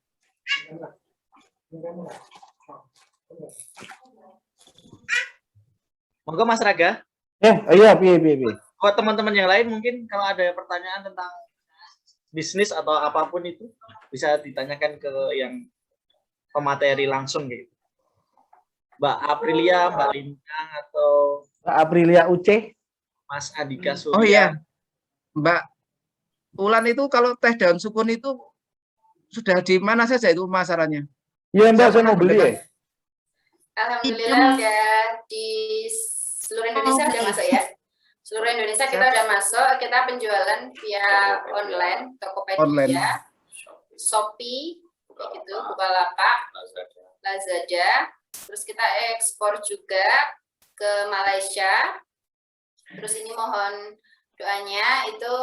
Monggo Mas Raga. Iya, piye. Buat teman-teman yang lain mungkin kalau ada pertanyaan tentang bisnis atau apapun itu bisa ditanyakan ke yang pemateri langsung gitu. Mbak Aprilia, Mbak Lintang atau Mbak Aprilia UC. Mas Andika Surya. Oh iya. Mbak Ulan itu kalau teh daun sukun itu sudah di mana saja itu pemasarannya? Iya Mbak, Siapa saya mau yang beli ya. Alhamdulillah udah di seluruh Indonesia udah masuk ya. Seluruh Indonesia kita udah masuk, kita penjualan via online, Tokopedia, Online. Shopee, gitu, Bukalapak, Lazada. Terus kita ekspor juga ke Malaysia. Terus ini mohon doanya itu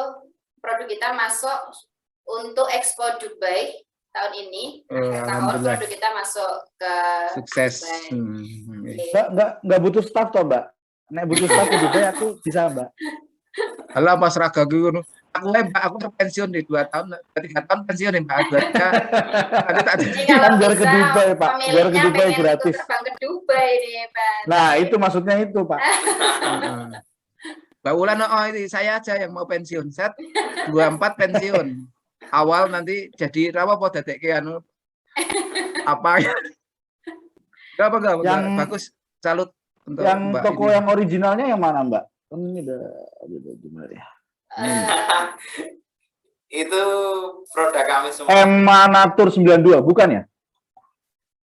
produk kita masuk untuk ekspor Dubai tahun ini. Tahun Alhamdulillah. produk kita masuk ke Sukses. Dubai. Nggak butuh staff toh Mbak. Nek butuh staff di Dubai aku bisa Mbak. Halo Mas Raga gitu. Aku pensiun di 2 tahun, 3 tahun pensiun nih Mbak. Nanti tak Jadi Kan kalau biar ke bisa, Dubai, Pak. Biar ke pemiliknya Dubai pengen gratis. ikut terbang ke Dubai nih, Pak. Nah, itu maksudnya itu, Pak. Mbak Ulan, oh ini saya aja yang mau pensiun. Saya 24 pensiun. Awal nanti jadi rawa po dadekke anu apa ya? Berapa enggak? Yang Bagus, salut untuk yang Mbak toko ini. yang originalnya yang mana, Mbak? Kan ini udah gimana ya? Itu produk kami semua. Emanatur 92, bukan ya?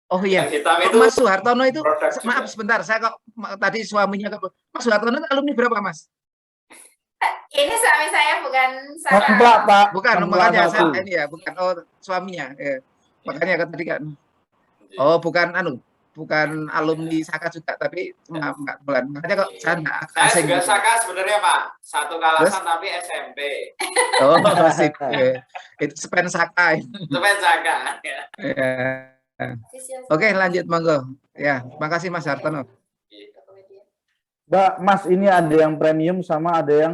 Oh iya. Yang hitam Kok itu Mas Suhartono itu, produk maaf juga. sebentar, saya kok tadi suaminya Mas Suhartono itu alumni berapa Mas? Ini suami saya bukan Ngemplak, saya. Pak. Bukan, Ngemplak makanya satu. saya ini ya, bukan suaminya. Makanya tadi kan. Oh, bukan bukan alumni Saka juga, tapi enggak bukan. Makanya kok saya enggak Saya asing juga gitu. Saka sebenarnya, Pak. Satu kalasan tapi SMP. Oh, sip. Itu Spen Saka. Sepen Saka. Ya. Oke, lanjut monggo. Ya, makasih Mas Hartono. Mbak, Mas, ini ada yang premium sama ada yang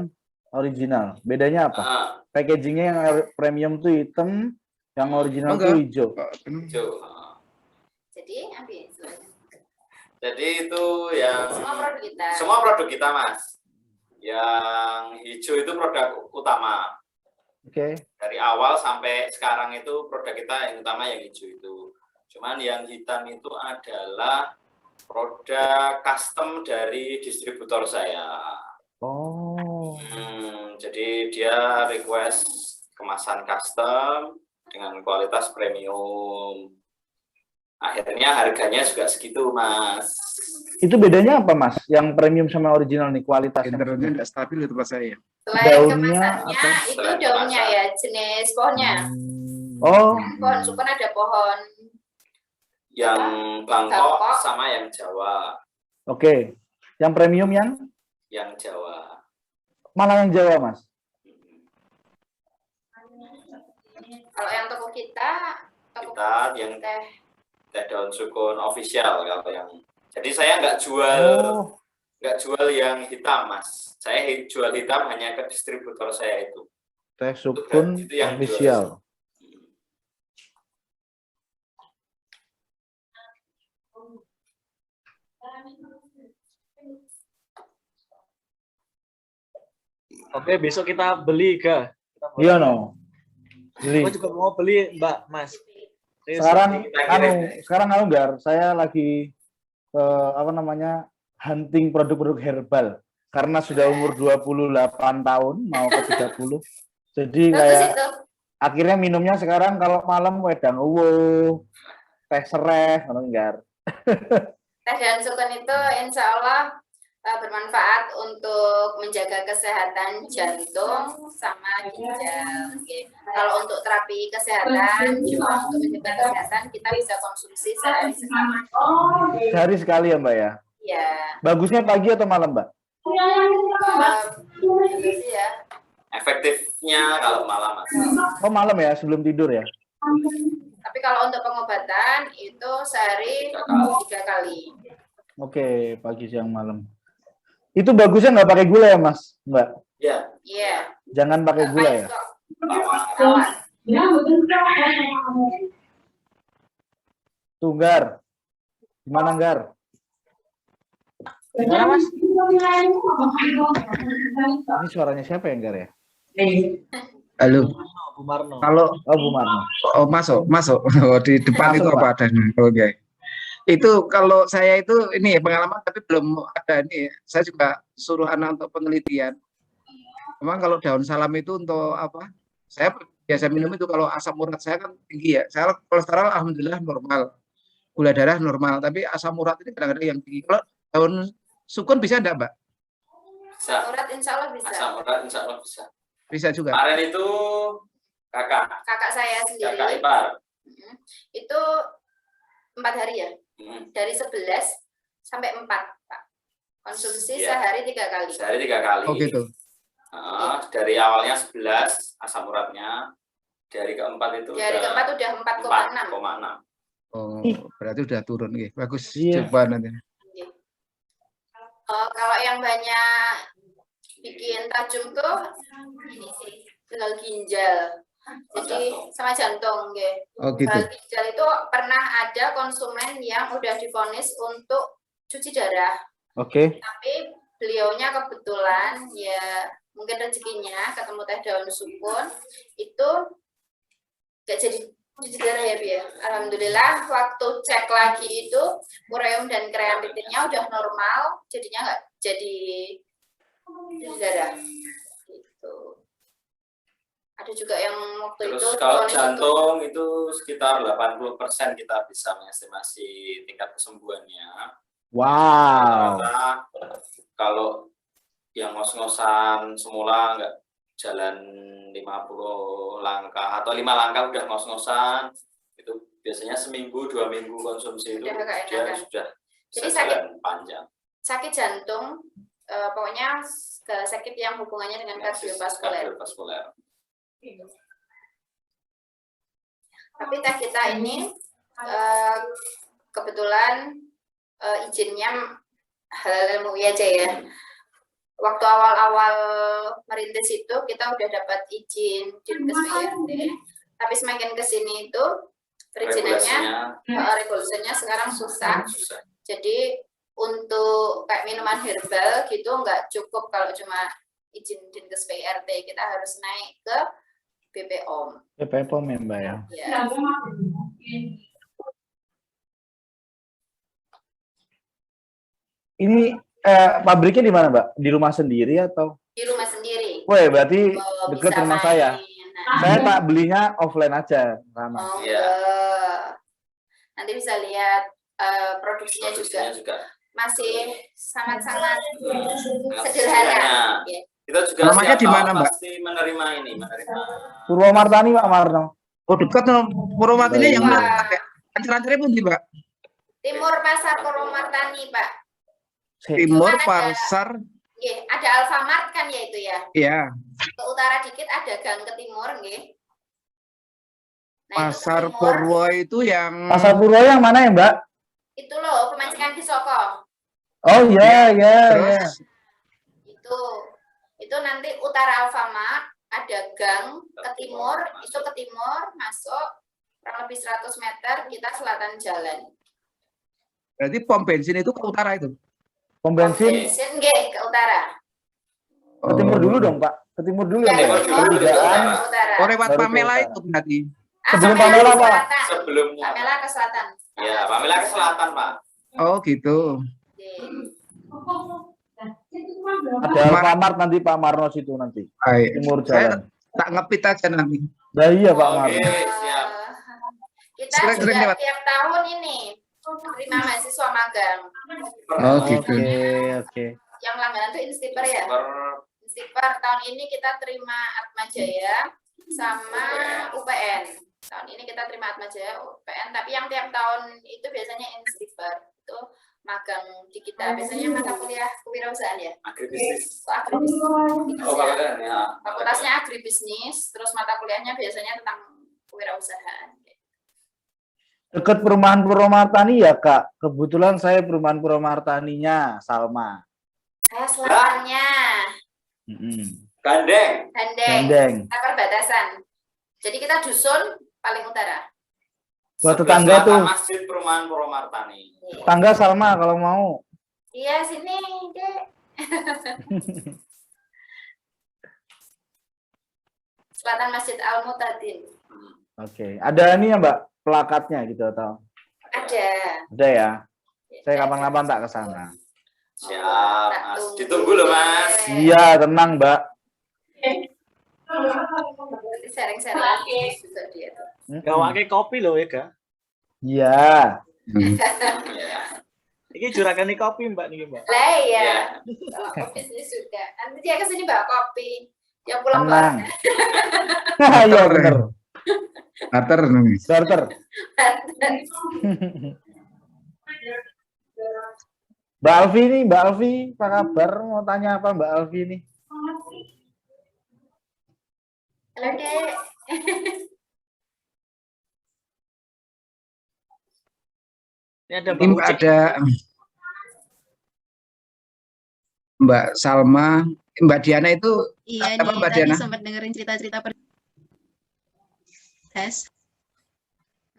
original. Bedanya apa? Ah, Packagingnya yang premium tuh hitam, yang original Monggo. tuh hijau. hijau. Jadi ambil silakan. Jadi itu yang Semua produk kita. semua produk kita, Mas. Yang hijau itu produk utama. Oke. Dari awal sampai sekarang itu produk kita yang utama yang hijau itu. Cuman yang hitam itu adalah produk custom dari distributor saya. Oh. Jadi dia request kemasan custom dengan kualitas premium. Akhirnya harganya juga segitu, Mas. Itu bedanya apa, Mas? Yang premium sama original nih kualitasnya? Internetnya enggak stabil itu Mas saya. Selain Daunnya kemasannya, atau- itu Selain daunnya kemasan. ya, jenis pohonnya. Oh, Pohon sukun ada pohon Yang Bangkok Bangkok. sama yang Jawa. oke. Yang premium Yang Jawa. malah yang Jawa, Mas. Kalau yang toko kita Kita yang teh teh daun sukun official kalau yang. Jadi saya nggak Oh, jual yang hitam, Mas. Saya jual hitam hanya ke distributor saya itu. teh sukun Itu yang official. Oke, besok kita beli ke. Iya, no. Beli. Aku juga mau beli, Mbak, Mas. Sekarang Gar, saya lagi apa namanya? Hunting produk-produk herbal karena sudah umur 28 tahun mau ke 30. Jadi bagus kayak itu. akhirnya minumnya sekarang kalau malam wedang uwu, teh sereh, Gar. Teh daun sukun itu insya Allah bermanfaat untuk menjaga kesehatan jantung sama ginjal. Oke. Kalau untuk terapi kesehatan, cuma untuk menjaga kesehatan kita bisa konsumsi sehari sekali. Sehari sekali ya, Mbak ya? Ya, Bagusnya pagi atau malam, Mbak? bagus ya. Efektifnya kalau malam, Mas. Oh, malam ya, sebelum tidur ya? Tapi kalau untuk pengobatan itu sehari 3 kali. Oke, pagi, siang, malam. Itu bagusnya nggak pakai gula ya, Mas, Mbak? Ya, Iya. Jangan pakai gula ya? tawar. Tuh, Gar. Gimana, Gar? Gimana, Mas? Ini suaranya siapa ya, Gar ya? Halo. Bu Marno. Kalau Oh, Bu Marno. masuk. Oh, di depan Masuk, itu apa ada? Oke. Itu kalau saya itu ini pengalaman tapi belum ada ini. Saya juga suruh anak untuk penelitian. Memang kalau daun salam itu untuk apa? Saya biasa minum itu kalau asam urat saya kan tinggi ya. Saya kolesterol alhamdulillah normal. Gula darah normal, tapi asam urat ini kadang-kadang yang tinggi. Kalau daun sukun bisa enggak, Mbak? Bisa. Urat insya Allah bisa. Asam urat insya Allah bisa. Bisa juga. Kemarin itu Kakak saya kakak sendiri ipar. itu 4 hari ya. Dari 11 sampai 4, Pak. Konsumsi Iya. sehari 3 kali. Sehari 3 kali. Oh gitu. Dari awalnya 11 asam uratnya, dari keempat itu Dari keempat udah 4,6. 4,6. Oh, berarti udah turun nih. Bagus. Iya. Coba nanti. Kalau yang banyak bikin tajam tuh ini sih gagal ginjal. Jadi sama jantung, nggih. Oh gitu. Gagal ginjal itu pernah ada konsumen yang udah divonis untuk cuci darah. Oke. Tapi beliaunya kebetulan ya mungkin rezekinya ketemu teh daun sukun itu gak jadi Cuci darah ya, Bi ya. Alhamdulillah waktu cek lagi itu ureum dan kreatininnya udah normal, jadinya nggak jadi cuci darah. Gitu. Ada juga yang waktu Terus itu kalau kronis jantung itu sekitar 80% kita bisa mengestimasi tingkat kesembuhannya. Wow. Karena kalau yang ngos-ngosan semula nggak jalan 50 langkah atau 5 langkah udah ngos-ngosan, itu biasanya seminggu 2 minggu konsumsi itu dia sudah jadi jalan panjang. Sakit jantung pokoknya sakit yang hubungannya dengan kardiovaskuler. Tapi teh kita ini kebetulan izinnya halal MUI aja ya. Waktu awal-awal merintis itu kita udah dapat izin Dinkes PRT, tapi semakin kesini itu perizinannya, regulasinya sekarang susah. Jadi untuk kayak minuman herbal gitu nggak cukup kalau cuma izin Dinkes PRT, kita harus naik ke BPOM. BPOM ya Mbak ya. Ya. Ini pabriknya di mana Mbak? Di rumah sendiri atau? Di rumah sendiri. Wah, berarti dekat rumah saya. Nah, Saya tak belinya offline aja. Oh, nanti bisa lihat produksinya juga masih sangat-sangat sederhana. Kita juga namanya di mana Mbak? Pasti menerima ini, menerima. Purwomartani Pak Marno. Oh dekat Purwomartani yang antar-antarnya pun di Mbak. Timur Pasar Purwomartani Pak. Timur Pasar. Ada Alfamart kan ya itu ya. Iya. Ke utara dikit ada gang ke timur nggih. Nah, Pasar Purwo itu yang Pasar Purwo yang mana ya Mbak? Itu loh pemancingan Kisoko. Oh iya. terus Itu nanti utara Alfamart ada gang ke timur, itu ke timur masuk kurang lebih 100 meter kita selatan jalan. berarti pom bensin itu ke utara itu. Pom bensin nggih ke utara. ke timur dulu dong Pak. Ke timur dulu ya Mbak. Pertigaan. Oh lewat Baru ke Pamela utara. itu berarti. Sebelum Pamela Pak. Sebelumnya. Pamela ke selatan. Ya, Pamela ke selatan Pak. Oh gitu. Ada Alfamart nanti Pak Marno situ nanti. Baik. Timur Saya jalan. tak ngepit aja nanti. Nah iya Pak Oke, Marno. siap. Kita Sering-sering juga lewat. tiap tahun ini terima mahasiswa magang. Oh gitu. Oke. Yang langganan itu Instiper ya. Instiper tahun ini kita terima Atma Jaya sama UPN. Tahun ini kita terima Atma Jaya, UPN, tapi yang tiap tahun itu biasanya Instiper. Itu magang di kita. Biasanya mata kuliah kewirausahaan ya. Agribisnis. Agribisnis. Oh, ya. Fakultasnya agribisnis, terus mata kuliahnya biasanya tentang kewirausahaan. Dekat perumahan Purwomartani ya Kak. Kebetulan saya perumahan Purwomartaninya Salma. Saya selatannya. Gandeng. Gandeng. Kita perbatasan. Jadi kita dusun paling utara. Buat tetangga tuh. Masjid Perumahan Purwomartani. Tangga Salma kalau mau. Iya sini Dek. Selatan Masjid Al Mutadin. Oke. Ada ini ya Mbak plakatnya gitu atau? Ada. Ada ya. Saya kapan-kapan tak ke sana. Siap, Mas. Ditunggu loh, Mas. Iya, tenang, Mbak. Nanti sharing-sharing juga dia tuh. Gak pakai kopi loh ya, Kak. Iya. Ini juragan nih kopi, Mbak nih, Mbak. Lah iya. Bisnis juga. Nanti dia ke sini bawa kopi. Yang pulang Tenang. bareng. Iya, benar. Barter nih. Barter. Mbak Alfi, apa kabar? Mau tanya apa Mbak Alfi nih? Halo, Dek. Ini ada Ini ada Mbak Salma, Mbak Diana itu Iya apa nih, Mbak tadi Diana? sempat dengerin cerita-cerita tes.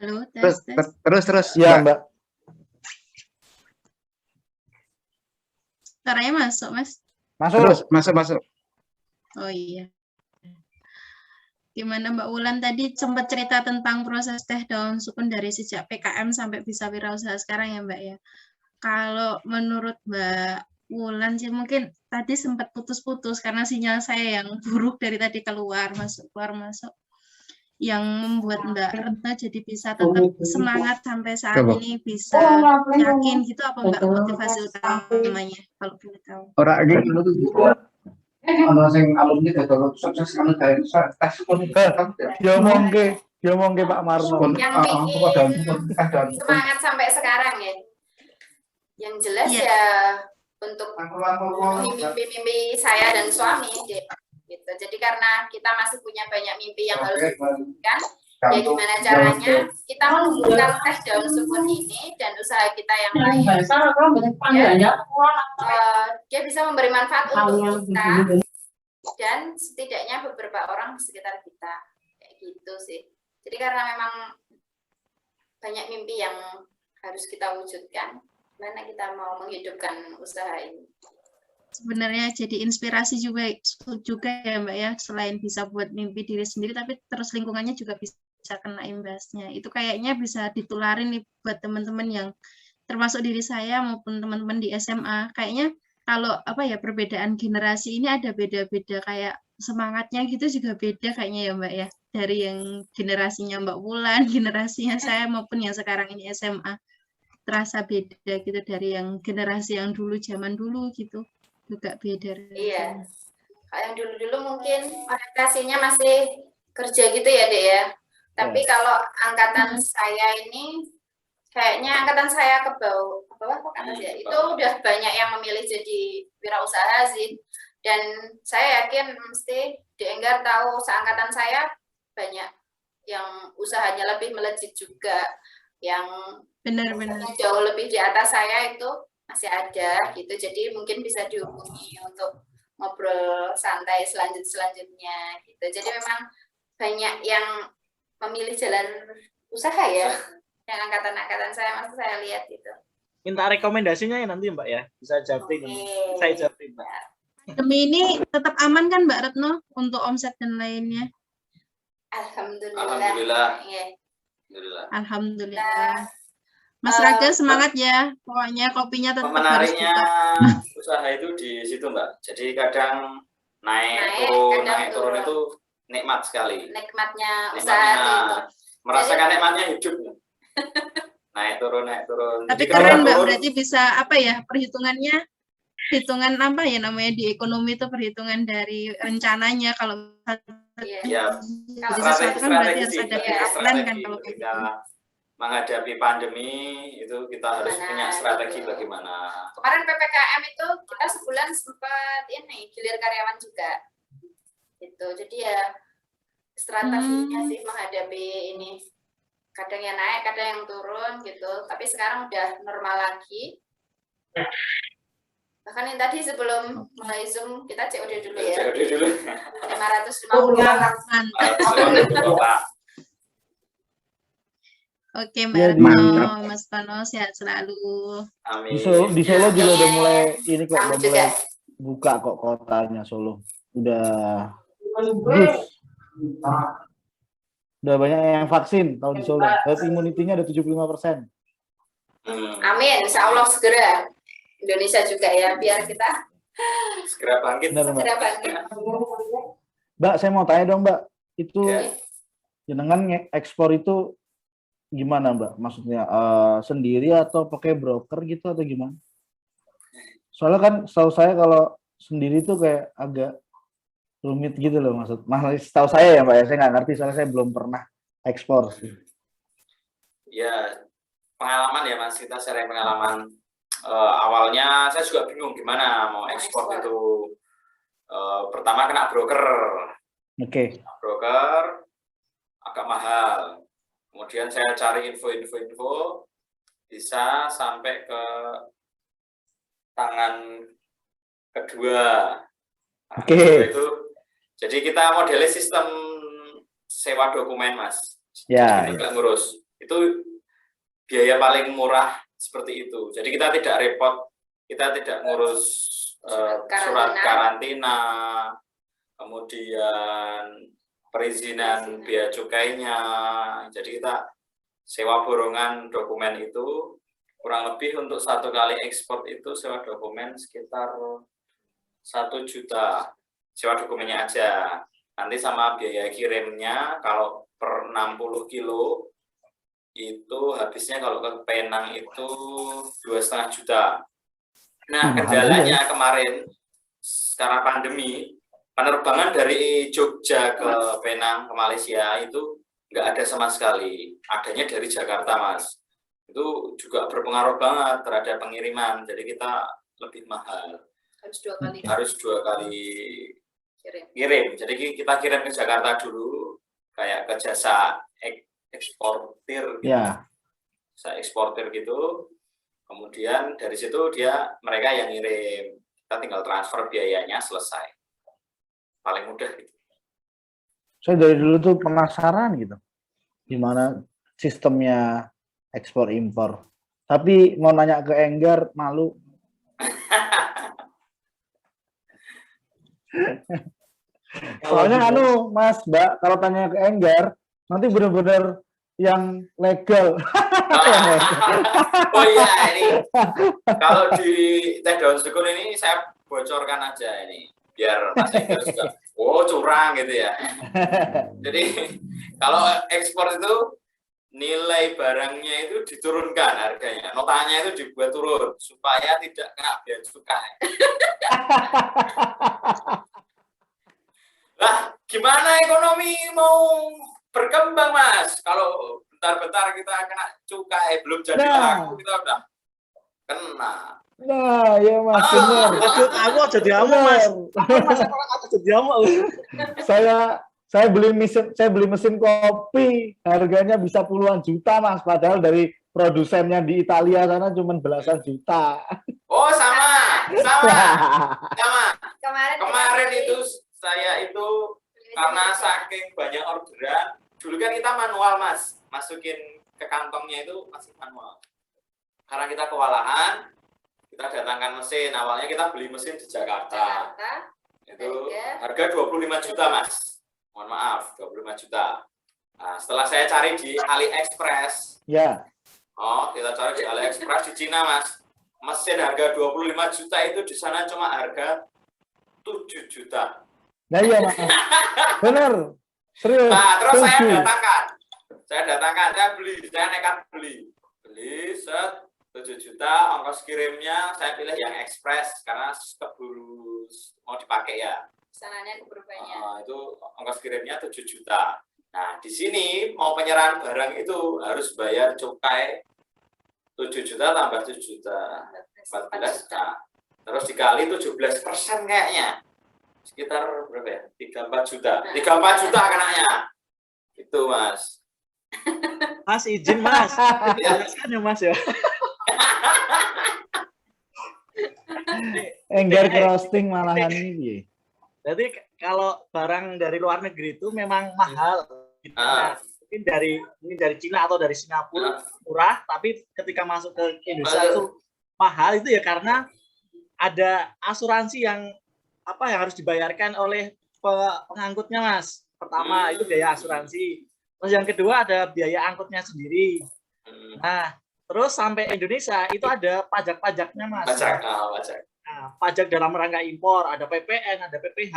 Halo, tes. Terus Iya, Mbak. Suaranya masuk, Mas? Masuk. Terus masuk. Oh iya. Gimana Mbak Wulan tadi sempat cerita tentang proses teh daun sukun dari sejak PKM sampai bisa wirausaha sekarang ya Mbak ya. Kalau menurut Mbak Wulan sih mungkin tadi sempat putus-putus karena sinyal saya yang buruk dari tadi keluar masuk yang membuat Mbak Retno jadi bisa tetap semangat sampai saat ini bisa yakin gitu apa Mbak motivasi utamanya kalau boleh tahu. Orang ini ono sing alumni dodol sukses anu gawe tes pun Diomongke Pak Marno. Yang bikin semangat sampai sekarang ya. Yang jelas ya untuk mimpi-mimpi saya dan suami gitu. Jadi karena kita masih punya banyak mimpi yang harus diwujudkan, ya gimana caranya kita menumbuhkan teh daun sukun ini dan usaha kita yang lain. Dia bisa memberi manfaat untuk kita dan setidaknya beberapa orang di sekitar kita, kayak gitu sih. Jadi karena memang banyak mimpi yang harus kita wujudkan, mana kita mau menghidupkan usaha ini. Sebenarnya jadi inspirasi juga ya Mbak ya, selain bisa buat mimpi diri sendiri, tapi terus lingkungannya juga bisa kena imbasnya. Itu kayaknya bisa ditularin nih buat teman-teman yang termasuk diri saya maupun teman-teman di SMA. Kayaknya kalau perbedaan generasi ini ada beda-beda, kayak semangatnya gitu juga beda kayaknya ya Mbak ya, dari yang generasinya Mbak Wulan, generasinya saya maupun yang sekarang ini SMA, terasa beda gitu dari yang generasi yang dulu, zaman dulu gitu, juga beda. Iya, kalau yang dulu-dulu mungkin orientasinya masih kerja gitu ya Dek ya, tapi kalau angkatan saya ini kayaknya angkatan saya ke bawah kok atas ya, itu udah banyak yang memilih jadi wirausaha sih. Dan saya yakin mesti di Enggar tahu seangkatan saya banyak yang usahanya lebih melejit juga, yang benar-benar jauh lebih di atas saya itu masih ada gitu. Jadi mungkin bisa dihubungi untuk ngobrol santai selanjutnya gitu. Jadi memang banyak yang memilih jalan usaha ya. Yang angkatan-angkatan saya masih saya lihat itu. Minta rekomendasinya ya nanti Mbak ya, bisa japri. Saya japri Mbak. Demi ini tetap aman kan Mbak Retno untuk omset dan lainnya? Alhamdulillah. Alhamdulillah. Mas Raga semangat ya, pokoknya kopinya tetap menariknya usaha itu di situ Mbak. Jadi kadang naik turun itu nikmat sekali. Nikmatnya usaha itu. Merasakan nikmatnya hidup. naik turun. Tapi keren Mbak, berarti bisa perhitungannya, hitungan namanya di ekonomi itu perhitungan dari rencananya. Kalau sesuatu kan berarti harus ada plan kan kalau kita menghadapi pandemi itu kita harus punya strategi bagaimana. Kemarin PPKM itu kita sebulan sempat gilir karyawan juga. Gitu. Jadi ya strateginya sih menghadapi ini. Kadang yang naik, kadang yang turun gitu. Tapi sekarang udah normal lagi. Bahkan yang tadi sebelum mulai Zoom kita COD dulu ya. COD dulu. 550. Oke Mbak Retno, Mas Tono sehat selalu. Amin. Di Solo juga udah mulai ini kok, udah mulai buka kok kotanya Solo. Udah banyak yang vaksin tahun di Solo. Herd immunity-nya ada 75%. Amin, insya Allah segera. Indonesia juga ya, biar kita segera bangkit. Mbak, saya mau tanya dong Mbak, itu jenengan ekspor itu gimana Mbak? Maksudnya sendiri atau pakai broker gitu atau gimana? Soalnya kan setahu saya kalau sendiri itu kayak agak rumit gitu loh setahu saya ya Mbak ya, saya nggak ngerti soalnya saya belum pernah ekspor sih. Ya pengalaman ya Mas, kita sharing pengalaman. Awalnya saya juga bingung gimana mau ekspor itu. Pertama kena broker. Oke. Broker agak mahal. Kemudian saya cari info bisa sampai ke tangan kedua. Oke. Itu jadi kita modelnya sistem sewa dokumen Mas. Ya. Jadi ngurus. Itu biaya paling murah seperti itu. Jadi kita tidak repot, kita tidak ngurus surat karantina, kemudian perizinan bea cukainya. Jadi kita sewa borongan dokumen itu kurang lebih untuk 1 kali ekspor itu sewa dokumen sekitar 1 juta. Sewa dokumennya aja. Nanti sama biaya kirimnya kalau per 60 kilo itu habisnya kalau ke Penang itu 2,5 juta. Nah, kendalanya kemarin karena pandemi, penerbangan dari Jogja ke Penang, ke Malaysia itu nggak ada sama sekali. Adanya dari Jakarta, Mas. Itu juga berpengaruh banget terhadap pengiriman. Jadi kita lebih mahal. Harus 2 kali kirim. Jadi kita kirim ke Jakarta dulu, kayak ke jasa eksportir gitu. Ya. Jasa eksportir gitu. Kemudian dari situ mereka yang ngirim. Kita tinggal transfer biayanya, selesai. Paling mudah gitu. Saya dari dulu tuh penasaran gitu, gimana sistemnya ekspor impor. Tapi mau nanya ke Enggar malu. Soalnya Mas, Mbak, kalau tanya ke Enggar, nanti benar-benar yang legal. Oh iya, ini kalau di Teh Daun Sukun ini saya bocorkan aja ini, biar Mas Enggar juga, curang gitu ya. Jadi kalau ekspor itu nilai barangnya itu diturunkan harganya, notanya itu dibuat turun supaya tidak kena bea cukai. Lah, gimana ekonomi mau berkembang, Mas? Kalau bentar-bentar kita kena cukai, belum jadi laku, kita udah kena. Nah, ya Mas, benar. Aku jadi amu, Mas. Aku jadi amu. Saya beli mesin kopi, harganya bisa puluhan juta, Mas. Padahal dari produsennya di Italia sana cuma belasan juta. Oh, sama. Kemarin itu saya itu karena saking banyak orderan, dulu kan kita manual, Mas, masukin ke kantongnya itu masih manual. Karena kita kewalahan, kita datangkan mesin. Awalnya kita beli mesin di Jakarta. Itu harga 25 juta, Mas. Mohon maaf, 25 juta. Nah, setelah saya cari di AliExpress. Ya. Oh, kita cari di AliExpress di Cina, Mas. Mesin harga 25 juta itu di sana cuma harga 7 juta. Nah iya, Mas. Benar. Serius. Nah, terus saya nekat beli. Set 7 juta, ongkos kirimnya saya pilih yang ekspres karena keburu mau dipakai ya. Pesanannya keburu banyak. Itu ongkos kirimnya 7 juta. Nah, di sini mau penyerahan barang itu harus bayar cukai 7 juta tambah 7 juta. 14 juta. Terus dikali 17% kayaknya. Sekitar berapa ya? 34 juta. 34 juta kenanya. Itu, Mas. Mas, izin, Mas. Jelaskan ya, Mas ya. Enggar roasting malahan ini. Jadi kalau barang dari luar negeri itu memang mahal. Nah, mungkin dari Cina atau dari Singapura murah, tapi ketika masuk ke Indonesia itu mahal itu ya karena ada asuransi yang harus dibayarkan oleh pengangkutnya, Mas. Pertama itu biaya asuransi. Terus yang kedua ada biaya angkutnya sendiri. Nah, terus sampai Indonesia itu ada pajak-pajaknya, Mas. Pajak. Nah, pajak dalam rangka impor, ada PPN, ada PPH,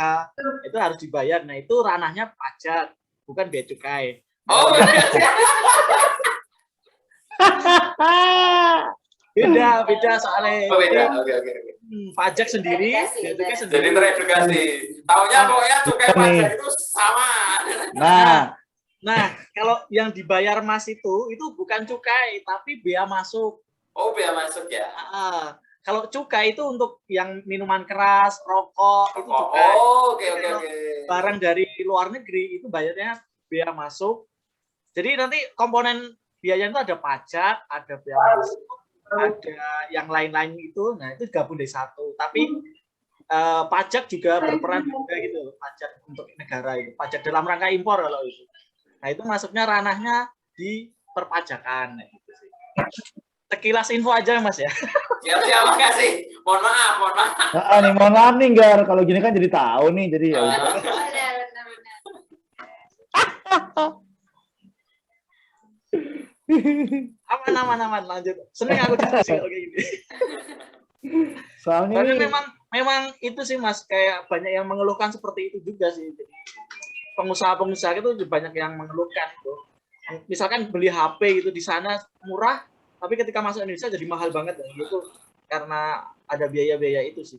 itu harus dibayar. Nah, itu ranahnya pajak, bukan bea cukai. Oh, beda soalnya. Oh, beda. Oke. Pajak sendiri, Jadi teredukasi. Taunya pokoknya cukai pajak itu sama. Nah, kalau yang dibayar Mas itu bukan cukai, tapi bea masuk. Oh, bea masuk ya. Kalau cukai itu untuk yang minuman keras, rokok, itu cukai. Oh, oke. Barang dari luar negeri itu bayarnya bea masuk. Jadi nanti komponen biayanya itu ada pajak, ada bea masuk, ada yang lain-lain itu. Nah, itu gabung dari satu. Tapi pajak juga berperan juga gitu, pajak untuk negara itu. Pajak dalam rangka impor kalau itu. Nah, itu masuknya ranahnya di perpajakan gitu sih. Sekilas info aja, Mas ya. Siap, makasih. Mohon maaf. Mohon maaf nih, Gar. Kalau gini kan jadi tahu nih, jadi ya udah. Aman, lanjut. Seneng aku diskusi kayak gini. Soalnya Karena ini memang itu sih Mas, kayak banyak yang mengeluhkan seperti itu juga sih. Pengusaha-pengusaha itu banyak yang mengeluhkan itu. Misalkan beli HP itu di sana murah, tapi ketika masuk Indonesia jadi mahal banget gitu. Karena ada biaya-biaya itu sih.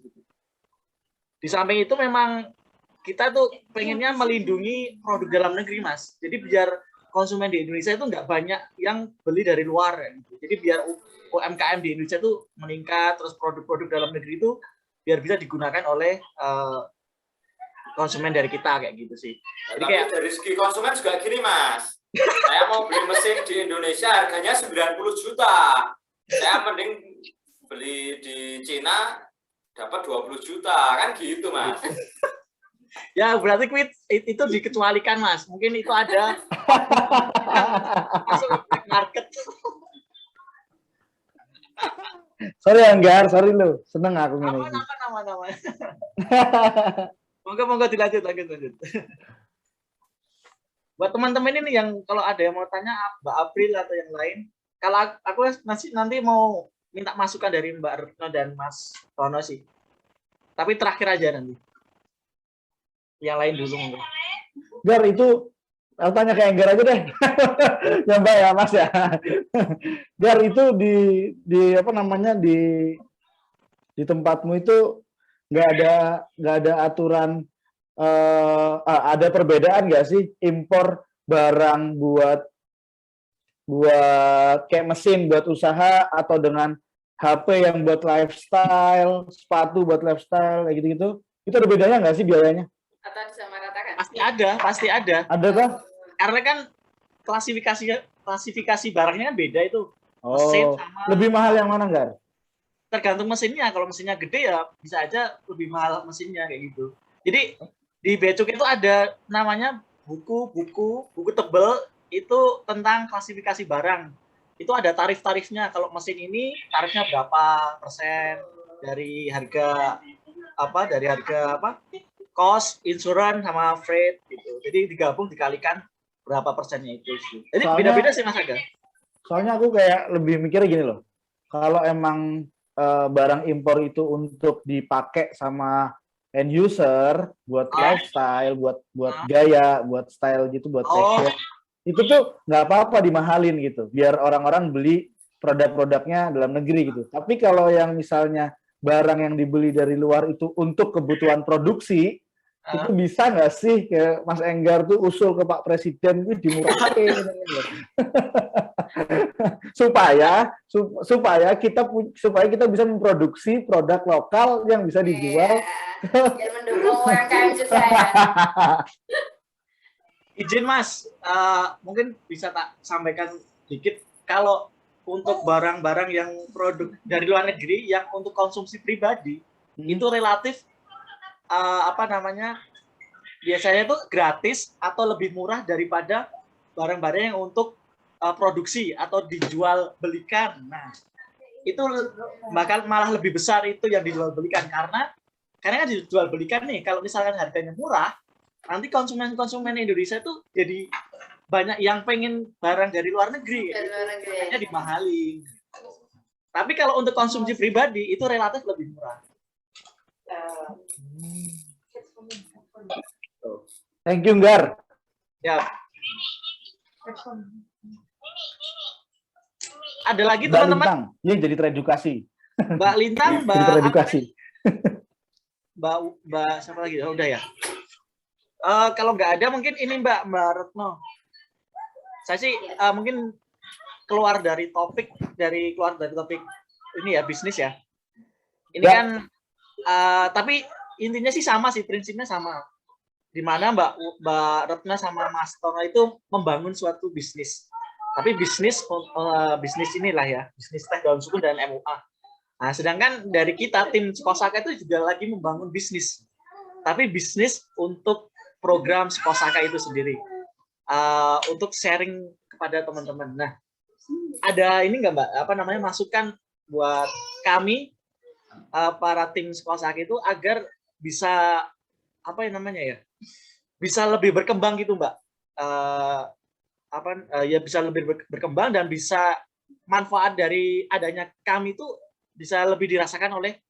Di samping itu memang kita tuh pengennya melindungi produk dalam negeri, Mas. Jadi biar konsumen di Indonesia itu nggak banyak yang beli dari luar. Gitu. Jadi biar UMKM di Indonesia itu meningkat, terus produk-produk dalam negeri itu biar bisa digunakan oleh konsumen dari kita kayak gitu sih. Jadi kayak dari segi konsumen juga gini, Mas. Saya mau beli mesin di Indonesia harganya 90 juta. Saya mending beli di Cina dapat 20 juta, kan gitu, Mas. Ya, berarti itu dikecualikan, Mas. Mungkin itu ada masuk ke market. sorry Anggar, sorry lu. Seneng aku ngene iki. Aman. Monggo dilanjut. Buat teman-teman ini yang kalau ada yang mau tanya Mbak April atau yang lain, kalau aku nanti mau minta masukan dari Mbak Retno dan Mas Tono sih. Tapi terakhir aja nanti. Yang lain dulu monggo. Gar, itu aku tanya ke Enggar aja deh. Ya Mbak ya Mas ya. Gar, itu di apa namanya di tempatmu itu nggak ada aturan ada perbedaan nggak sih impor barang buat kayak mesin buat usaha atau dengan HP yang buat lifestyle, sepatu buat lifestyle kayak gitu-gitu. Itu ada bedanya nggak sih biayanya? Atau disamaratakan? Pasti ada. Ada kan? Karena kan klasifikasi barangnya kan beda itu. Oh, sama lebih mahal yang mana, Gar? Tergantung mesinnya. Kalau mesinnya gede ya bisa aja lebih mahal mesinnya kayak gitu. Jadi di Becuk itu ada namanya buku tebel itu tentang klasifikasi barang. Itu ada tarif-tarifnya. Kalau mesin ini tarifnya berapa persen dari harga cost, insurance sama freight gitu. Jadi digabung dikalikan berapa persennya itu sih. Jadi beda-beda sih Mas Aga. Soalnya aku kayak lebih mikirnya gini loh. Kalau emang barang impor itu untuk dipakai sama end user buat lifestyle, buat gaya, buat style gitu, buat fashion. Itu tuh nggak apa-apa dimahalin gitu. Biar orang-orang beli produk-produknya dalam negeri gitu. Tapi kalau yang misalnya barang yang dibeli dari luar itu untuk kebutuhan produksi, itu bisa nggak sih kayak Mas Enggar tuh usul ke Pak Presiden itu dimurahin supaya kita bisa memproduksi produk lokal yang bisa dijual. Biar mendukung UMKM juga ya. Izin Mas, mungkin bisa tak sampaikan dikit kalau untuk barang-barang yang produk dari luar negeri yang untuk konsumsi pribadi itu relatif biasanya itu gratis atau lebih murah daripada barang-barang yang untuk produksi atau dijual belikan. Nah, itu bakal malah lebih besar itu yang dijual belikan karena kan dijual belikan nih kalau misalkan harganya murah, nanti konsumen Indonesia itu jadi banyak yang pengen barang dari luar negeri, harganya dimahalin. Tapi kalau untuk konsumsi pribadi itu relatif lebih murah. Thank you, Gar. Ya. Ada lagi Mbak teman-teman? Lintang, ya jadi teredukasi. Mbak Lintang, Mbak teredukasi. Mbak siapa lagi? Oh, udah ya. Kalau nggak ada mungkin ini Mbak Retno. Saya sih mungkin keluar dari topik ini ya bisnis ya. Ini kan tapi intinya sih sama sih, prinsipnya sama. Di mana Mbak Retno sama Mas Tono itu membangun suatu bisnis. Tapi bisnis inilah ya, bisnis teh daun sukun dan MUA. Nah, sedangkan dari kita tim Sekosaka itu juga lagi membangun bisnis. Tapi bisnis untuk program Sekosaka itu sendiri. Untuk sharing kepada teman-teman. Nah, ada ini nggak Mbak, masukan buat kami para tim Sekosaka itu agar bisa bisa lebih berkembang gitu Mbak. ya bisa lebih berkembang dan bisa manfaat dari adanya kami itu bisa lebih dirasakan oleh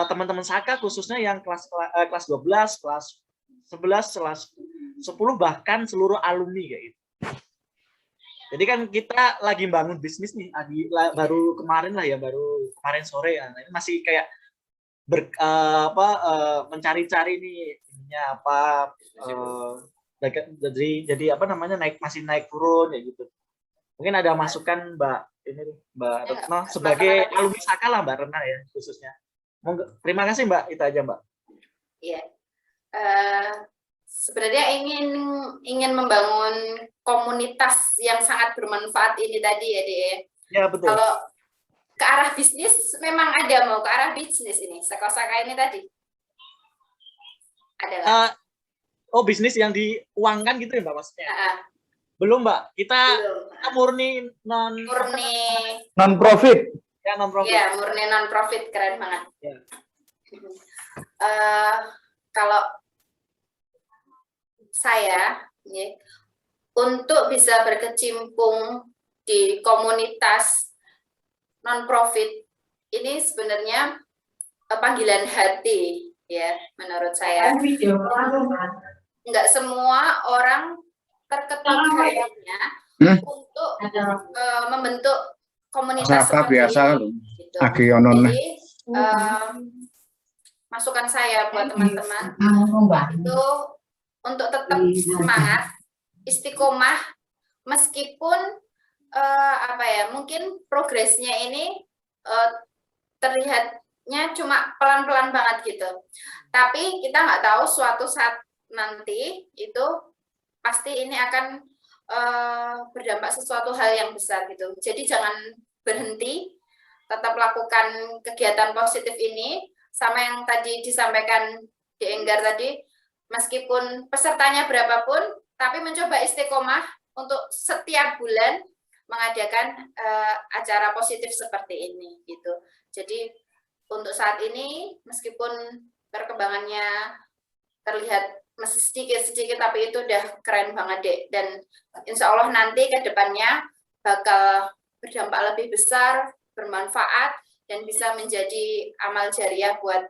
teman-teman Saka, khususnya yang kelas 12, kelas 11, kelas 10, bahkan seluruh alumni kayak gitu. Jadi kan kita lagi bangun bisnis nih, baru kemarin sore ya. Ini masih kayak mencari-cari nih ininya apa, jadi apa namanya, masih naik turun ya gitu. Mungkin ada masukan Mbak Retno sebagai alumni Saka lah, Mbak Retno ya khususnya. Terima kasih Mbak, itu aja Mbak. Iya. Sebenarnya ingin membangun komunitas yang sangat bermanfaat ini tadi ya, Dek. Ya, betul. Kalau ke arah bisnis memang ada, mau ke arah bisnis ini Saka ini tadi. Ada lah. Bisnis yang diuangkan gitu ya Mbak maksudnya? Belum Mbak, kita murni non-profit. Ya, non-profit. Ya, murni non-profit, keren banget. Ya. Kalau saya, ya, untuk bisa berkecimpung di komunitas non-profit, ini sebenarnya panggilan hati, ya, menurut saya. Enggak semua orang terketuk hatinya untuk membentuk komunitas seperti ini. Gitu. Jadi, masukan saya buat teman-teman itu untuk tetap semangat, istiqomah, meskipun mungkin progresnya ini terlihatnya cuma pelan-pelan banget gitu. Tapi kita nggak tahu suatu saat nanti itu pasti ini akan berdampak sesuatu hal yang besar gitu. Jadi jangan berhenti, tetap lakukan kegiatan positif ini, sama yang tadi disampaikan di Enggar tadi, meskipun pesertanya berapapun, tapi mencoba istiqomah untuk setiap bulan mengadakan acara positif seperti ini gitu. Jadi untuk saat ini meskipun perkembangannya terlihat masih sedikit-sedikit, tapi itu udah keren banget Dek, dan insya Allah nanti ke depannya bakal berdampak lebih besar, bermanfaat, dan bisa menjadi amal jariah buat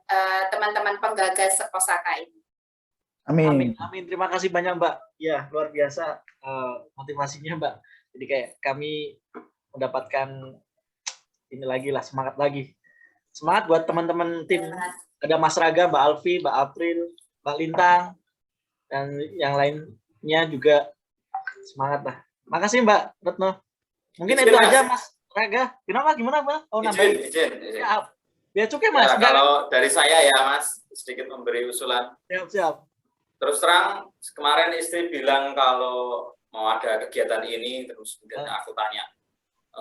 teman-teman penggagas Sekosaka ini. Amin. Amin. Terima kasih banyak Mbak. Ya, luar biasa motivasinya Mbak. Jadi kayak kami mendapatkan ini lagi lah, semangat lagi. Semangat buat teman-teman tim. Ada Mas Raga, Mbak Alfi, Mbak April, Mbak Lintang, dan yang lainnya juga semangat lah. Makasih Mbak Retno. Mungkin itu aja Mas Raga. Kenapa? Gimana Mbak? Izin. Ya, biar cukup Mas. Ya, kalau dari saya ya Mas, sedikit memberi usulan. Siap. Terus terang, kemarin istri bilang kalau mau ada kegiatan ini, terus kemudian aku tanya,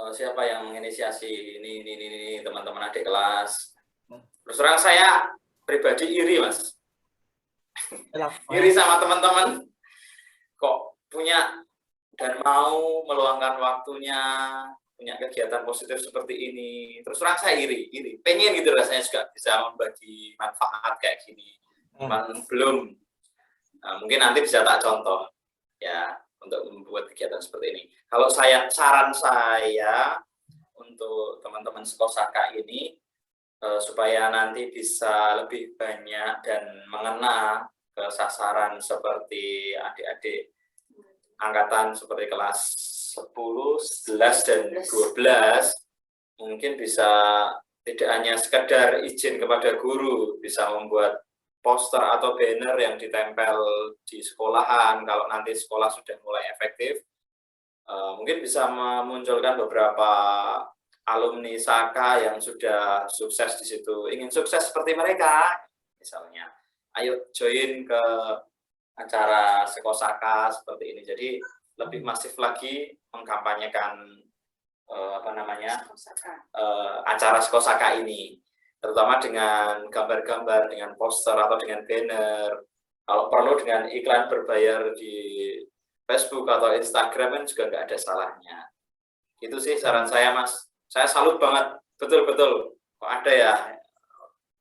siapa yang menginisiasi ini teman-teman adik kelas. Terus terang saya pribadi iri Mas. Iri sama teman-teman kok punya dan mau meluangkan waktunya, punya kegiatan positif seperti ini. Terus terang saya iri. Pengen gitu rasanya juga bisa membagi manfaat kayak gini. Cuman belum. Nah, mungkin nanti bisa tak contoh ya untuk membuat kegiatan seperti ini. Kalau saran saya untuk teman-teman Sekosaka ini supaya nanti bisa lebih banyak dan mengena ke sasaran seperti adik-adik angkatan seperti kelas 10, 11 dan 12, mungkin bisa tidak hanya sekedar izin kepada guru, bisa membuat poster atau banner yang ditempel di sekolahan. Kalau nanti sekolah sudah mulai efektif, mungkin bisa memunculkan beberapa alumni Saka yang sudah sukses di situ, ingin sukses seperti mereka, misalnya, ayo join ke acara Sekosaka seperti ini. Jadi lebih masif lagi mengkampanyekan acara Sekosaka ini, terutama dengan gambar-gambar, dengan poster atau dengan banner. Kalau perlu dengan iklan berbayar di Facebook atau Instagram kan juga nggak ada salahnya. Itu sih saran saya Mas. Saya salut banget, betul-betul. Kok ada ya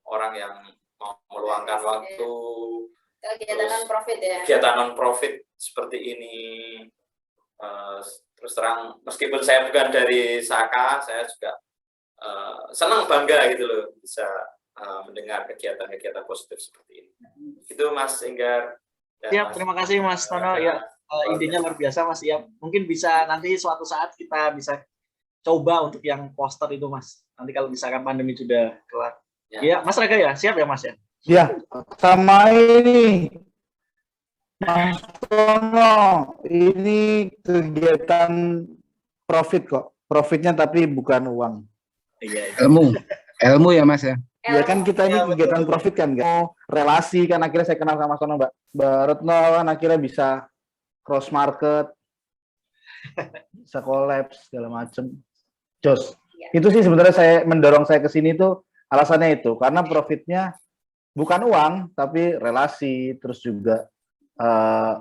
orang yang mau meluangkan waktu kegiatan non-profit ya. Kegiatan non-profit seperti ini. terus terang meskipun saya bukan dari Saka, saya juga senang bangga gitu loh bisa mendengar kegiatan-kegiatan positif seperti ini. Itu Mas Enggar. Siap, terima kasih Mas Tono. Ya, intinya luar biasa Mas. Ya, mungkin bisa nanti suatu saat kita bisa coba untuk yang poster itu Mas. Nanti kalau misalkan pandemi sudah kelar. Ya, Mas Raga ya, siap ya Mas ya? Ya, sama ini Mas Tono, ini kegiatan profit kok. Profitnya tapi bukan uang. Iya. Ilmu ya Mas ya. Ya kan kita ini kegiatan profit kan, relasi kan akhirnya saya kenal sama Tono, Mbak Retno kan akhirnya bisa cross market, bisa kolaps segala macem. Jos. Itu sih sebenarnya mendorong saya ke sini tuh alasannya itu karena profitnya bukan uang tapi relasi terus juga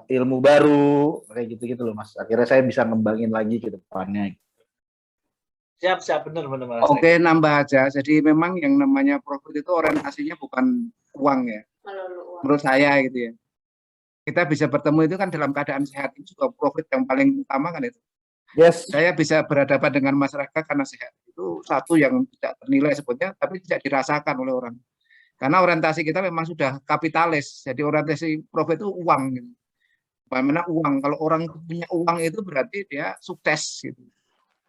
ilmu baru kayak gitu-gitu loh Mas. Akhirnya saya bisa ngembangin lagi ke depannya. Siap, benar. Oke, nambah aja. Jadi memang yang namanya profit itu orientasinya bukan uang ya. Menurut saya gitu ya. Kita bisa bertemu itu kan dalam keadaan sehat. Itu juga profit yang paling utama kan itu. Yes. Saya bisa berhadapan dengan masyarakat karena sehat. Itu satu yang tidak ternilai sebetulnya, tapi tidak dirasakan oleh orang. Karena orientasi kita memang sudah kapitalis. Jadi orientasi profit itu uang. Gitu. Bagaimana uang? Kalau orang punya uang itu berarti dia sukses. Gitu.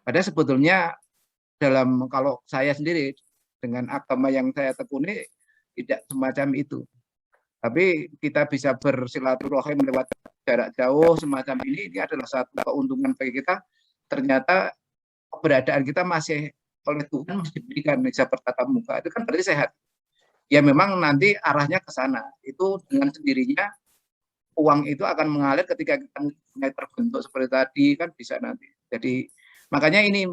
Padahal sebetulnya kalau saya sendiri dengan agama yang saya tekuni tidak semacam itu. Tapi kita bisa bersilaturahim lewat jarak jauh semacam ini adalah satu keuntungan bagi kita. Ternyata keberadaan kita masih oleh Tuhan masih diberikan bisa bertatap muka. Itu kan berarti sehat. Ya memang nanti arahnya ke sana. Itu dengan sendirinya uang itu akan mengalir ketika kita mulai terbentuk seperti tadi kan bisa nanti. Jadi makanya ini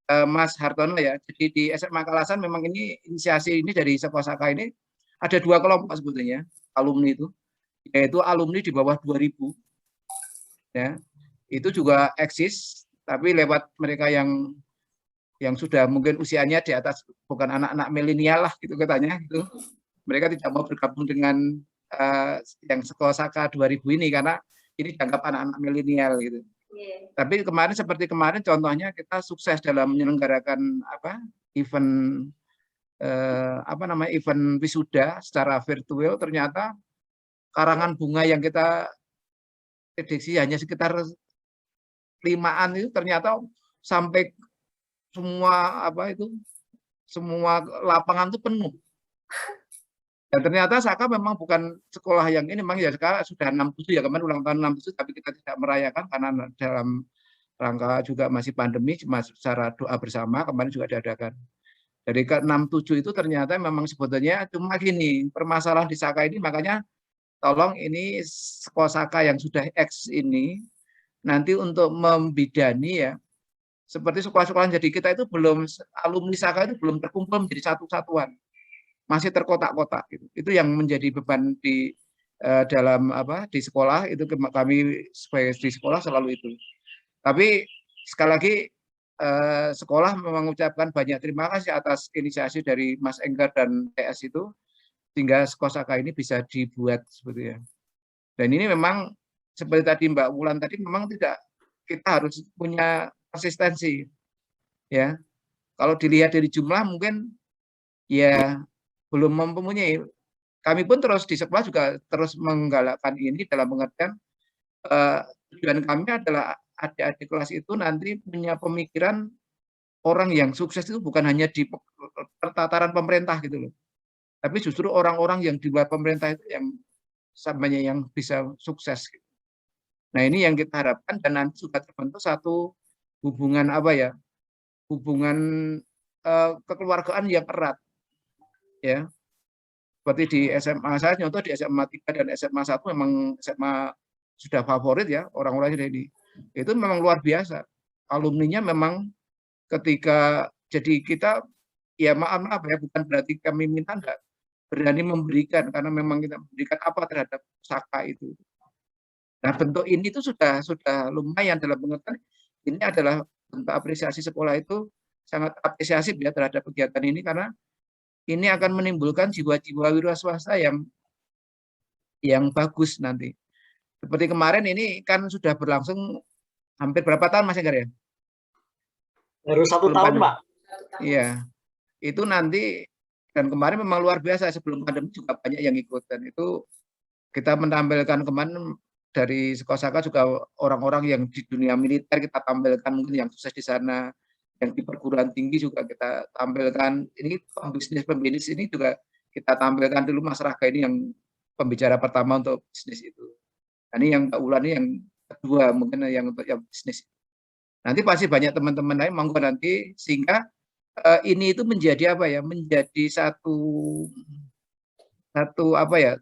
Mas Hartono ya, jadi di SMA Kalasan memang ini inisiasi ini dari Sekolah Saka ini ada 2 kelompok sebetulnya alumni itu, yaitu alumni di bawah 2000 ya, itu juga eksis tapi lewat mereka yang sudah mungkin usianya di atas, bukan anak-anak milenial lah gitu katanya gitu, mereka tidak mau bergabung dengan yang Sekolah Saka 2000 ini karena ini dianggap anak-anak milenial gitu. Tapi seperti kemarin contohnya kita sukses dalam menyelenggarakan event event wisuda secara virtual, ternyata karangan bunga yang kita prediksi hanya sekitar 5-an itu ternyata sampai semua semua lapangan itu penuh. Dan ternyata Saka memang bukan sekolah yang ini, memang ya sekarang sudah 67 ya, kemarin ulang tahun 67, tapi kita tidak merayakan karena dalam rangka juga masih pandemi, cuma secara doa bersama kemarin juga diadakan. Jadi ke 67 itu ternyata memang sebetulnya cuma gini, permasalahan di Saka ini, makanya tolong ini sekolah Saka yang sudah X ini nanti untuk membidani ya, seperti sekolah-sekolah jadi kita itu belum, alumni Saka itu belum terkumpul menjadi satu satuan. Masih terkotak-kotak gitu. Itu yang menjadi beban di dalam di sekolah itu, kami sebagai di sekolah selalu itu. Tapi sekali lagi sekolah mengucapkan banyak terima kasih atas inisiasi dari Mas Enggar dan TS itu sehingga Sekolah Saka ini bisa dibuat sebetulnya. Dan ini memang seperti tadi Mbak Wulan tadi, memang tidak, kita harus punya konsistensi ya. Kalau dilihat dari jumlah mungkin ya belum mempunyai. Kami pun terus di sekolah juga terus menggalakkan ini dalam pengertian tujuan kami adalah adik-adik kelas itu nanti punya pemikiran orang yang sukses itu bukan hanya di tataran pemerintah gitu loh, tapi justru orang-orang yang di luar pemerintah itu yang samanya yang bisa sukses. Nah ini yang kita harapkan, dan nanti juga terbentuk satu hubungan hubungan kekeluargaan yang erat. Ya, seperti di SMA saya, contoh di SMA 3 dan SMA 1 memang SMA sudah favorit ya, orang-orangnya ini. Itu memang luar biasa. Alumninya memang ketika, jadi kita, ya maaf ya, bukan berarti kami minta, enggak, berani memberikan, karena memang kita memberikan apa terhadap Saka itu. Nah bentuk ini itu sudah lumayan dalam pengertian, ini adalah bentuk apresiasi sekolah itu, sangat apresiasi ya terhadap kegiatan ini, karena ini akan menimbulkan jiwa-jiwa wira swasta yang bagus nanti. Seperti kemarin ini kan sudah berlangsung hampir berapa tahun Mas Enggar ya? Baru 1 Sebelum tahun, pandemi. Pak. Iya, itu nanti, dan kemarin memang luar biasa, sebelum pandemi juga banyak yang ikut, dan itu kita menampilkan kemarin dari Sekosaka juga orang-orang yang di dunia militer kita tampilkan, mungkin yang sukses di sana, yang di perguruan tinggi juga kita tampilkan. Ini pembisnis ini juga kita tampilkan dulu. Mas Raga ini yang pembicara pertama untuk bisnis itu. Nah, ini yang Mbak Ulan ini yang kedua mungkin yang untuk yang bisnis. Nanti pasti banyak teman-teman lain monggo nanti, sehingga ini itu menjadi apa ya? Menjadi satu apa ya?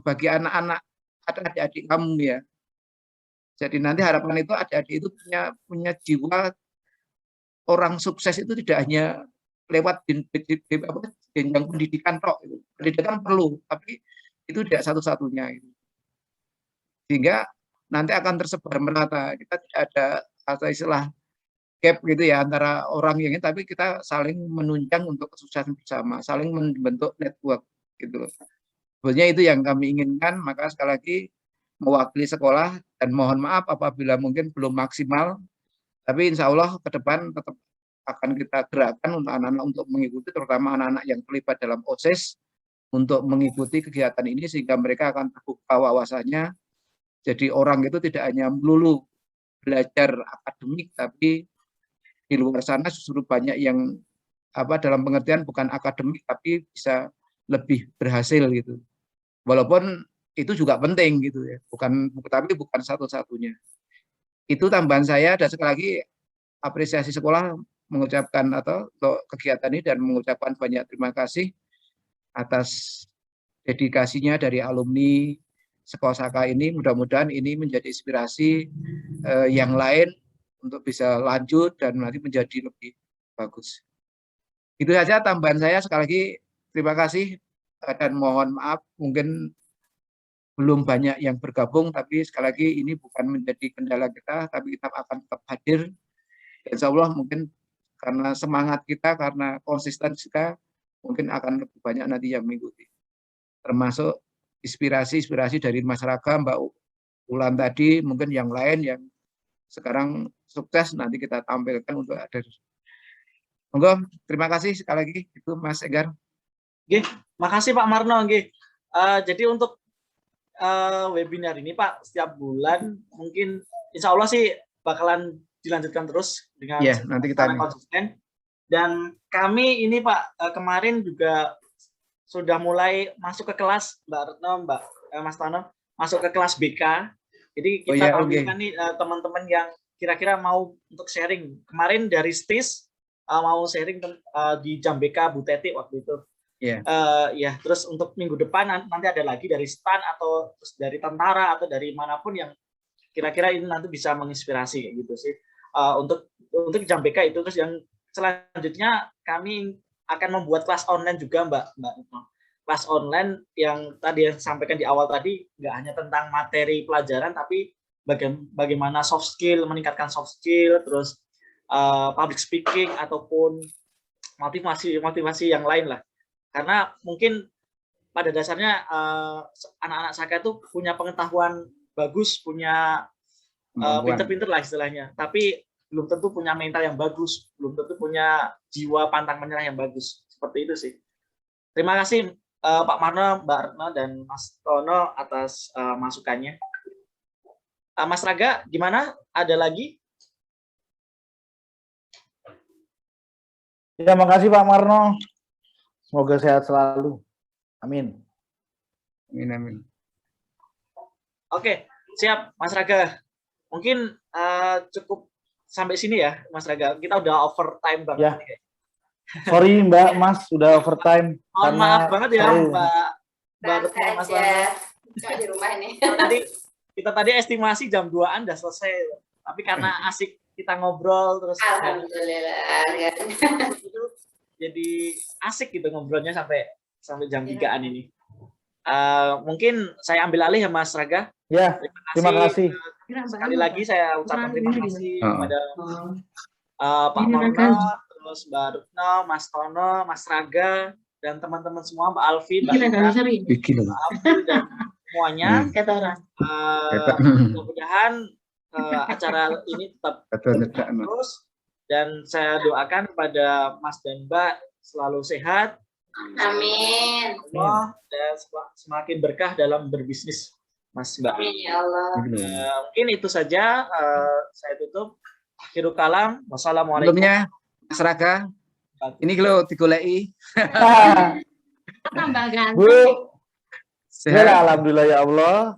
Bagi anak-anak atau adik-adik kamu ya. Jadi nanti harapan itu adik-adik itu punya jiwa orang sukses itu tidak hanya lewat jenjang pendidikan tok. Pendidikan perlu, tapi itu tidak satu-satunya. Sehingga nanti akan tersebar merata. Kita tidak ada atau istilah gap gitu ya antara orang yang ini, tapi kita saling menunjang untuk kesuksesan bersama, saling membentuk network gitu. Sebenarnya itu yang kami inginkan. Maka sekali lagi mewakili sekolah dan mohon maaf apabila mungkin belum maksimal, tapi insya Allah ke depan tetap akan kita gerakkan untuk anak-anak untuk mengikuti, terutama anak-anak yang terlibat dalam OSIS untuk mengikuti kegiatan ini, sehingga mereka akan terbuka wawasannya. Jadi orang itu tidak hanya melulu belajar akademik, tapi di luar sana justru banyak yang dalam pengertian bukan akademik tapi bisa lebih berhasil gitu. Walaupun itu juga penting gitu ya, tapi bukan satu-satunya. Itu tambahan saya, dan sekali lagi apresiasi sekolah mengucapkan untuk kegiatan ini dan mengucapkan banyak terima kasih atas dedikasinya dari alumni Sekosaka ini. Mudah-mudahan ini menjadi inspirasi yang lain untuk bisa lanjut dan nanti menjadi lebih bagus. Itu saja tambahan saya. Sekali lagi terima kasih dan mohon maaf mungkin belum banyak yang bergabung, tapi sekali lagi ini bukan menjadi kendala kita, tapi kita akan tetap hadir. Insya Allah mungkin karena semangat kita, karena konsisten kita, mungkin akan lebih banyak nanti yang mengikuti. Termasuk inspirasi dari masyarakat, Mbak Ulan tadi, mungkin yang lain yang sekarang sukses nanti kita tampilkan untuk hadir. Monggo, terima kasih sekali lagi itu Mas Enggar. Oke, makasih Pak Marno. Jadi untuk webinar ini Pak, setiap bulan mungkin insya Allah sih bakalan dilanjutkan terus dengan nanti kita konsisten. Dan kami ini Pak kemarin juga sudah mulai masuk ke kelas, Mbak Retno, Mas Tono, masuk ke kelas BK. Jadi kita tampilkan nih teman-teman yang kira-kira mau untuk sharing. Kemarin dari STIS mau sharing di jam BK Bu Teti waktu itu. Ya, terus untuk minggu depan nanti ada lagi dari STAN atau terus dari tentara atau dari manapun yang kira-kira ini nanti bisa menginspirasi kayak gitu sih. Untuk jam BK itu. Terus yang selanjutnya kami akan membuat kelas online juga Mbak. Kelas online yang tadi yang sampaikan di awal tadi nggak hanya tentang materi pelajaran, tapi bagaimana soft skill, meningkatkan soft skill, terus public speaking ataupun motivasi yang lain lah. Karena mungkin pada dasarnya anak-anak Saka itu punya pengetahuan bagus, punya pinter-pinter lah istilahnya, tapi belum tentu punya mental yang bagus, belum tentu punya jiwa pantang menyerah yang bagus. Seperti itu sih. Terima kasih Pak Marno, Mbak Retno, dan Mas Tono atas masukannya. Mas Raga, gimana? Ada lagi? Ya, makasih Pak Marno. Semoga sehat selalu. Amin. Amin. Oke, siap Mas Raga. Mungkin cukup sampai sini ya Mas Raga. Kita udah overtime banget. Ya. Sorry Mbak, Mas, udah overtime. Mohon maaf banget ya Mbak Retno, Mas Tono. Di rumah ini. Kita tadi estimasi jam 2-an udah selesai. Tapi karena asik kita ngobrol terus. Alhamdulillah. Itu jadi asik gitu ngobrolnya sampai jam 3-an ini. Mungkin saya ambil alih ya Mas Raga. Ya, terima kasih. Sekali lagi saya ucapkan terima kasih kepada Pak Marno, terus Mbak Retno, Mas Tono, Mas Raga, dan teman-teman semua, Mbak Alfi, Mbak Ika, dan semuanya. Mudah-mudahan acara ini tetap Betul, terus, dan saya doakan pada Mas dan Mbak selalu sehat. Amin. Allah, dan semakin berkah dalam berbisnis, Mas Mbak. Amin ya Allah. Mungkin itu saja, saya tutup. Akhirul kalam. Wassalamualaikum. Sebelumnya, Mas Raka, ini kalau digolei. Tambah ganteng. Bu, Sehat. alhamdulillah ya Allah.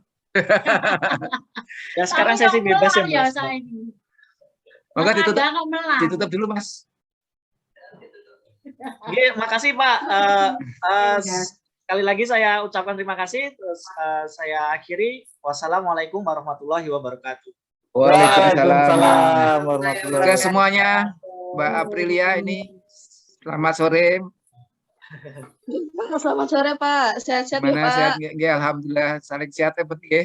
Ya sekarang sesi bebas ya, Mas. Maka ditutup dulu, Mas. Oke, makasih Pak. Sekali lagi saya ucapkan terima kasih. Terus saya akhiri. Wassalamualaikum warahmatullahi wabarakatuh. Waalaikumsalam. warahmatullahi Oke semuanya, Mbak Aprilia ini selamat sore. Selamat sore Pak. Sehat-sehat ya Gimana Pak. sehat? Alhamdulillah, saling sehat ya, penting ya.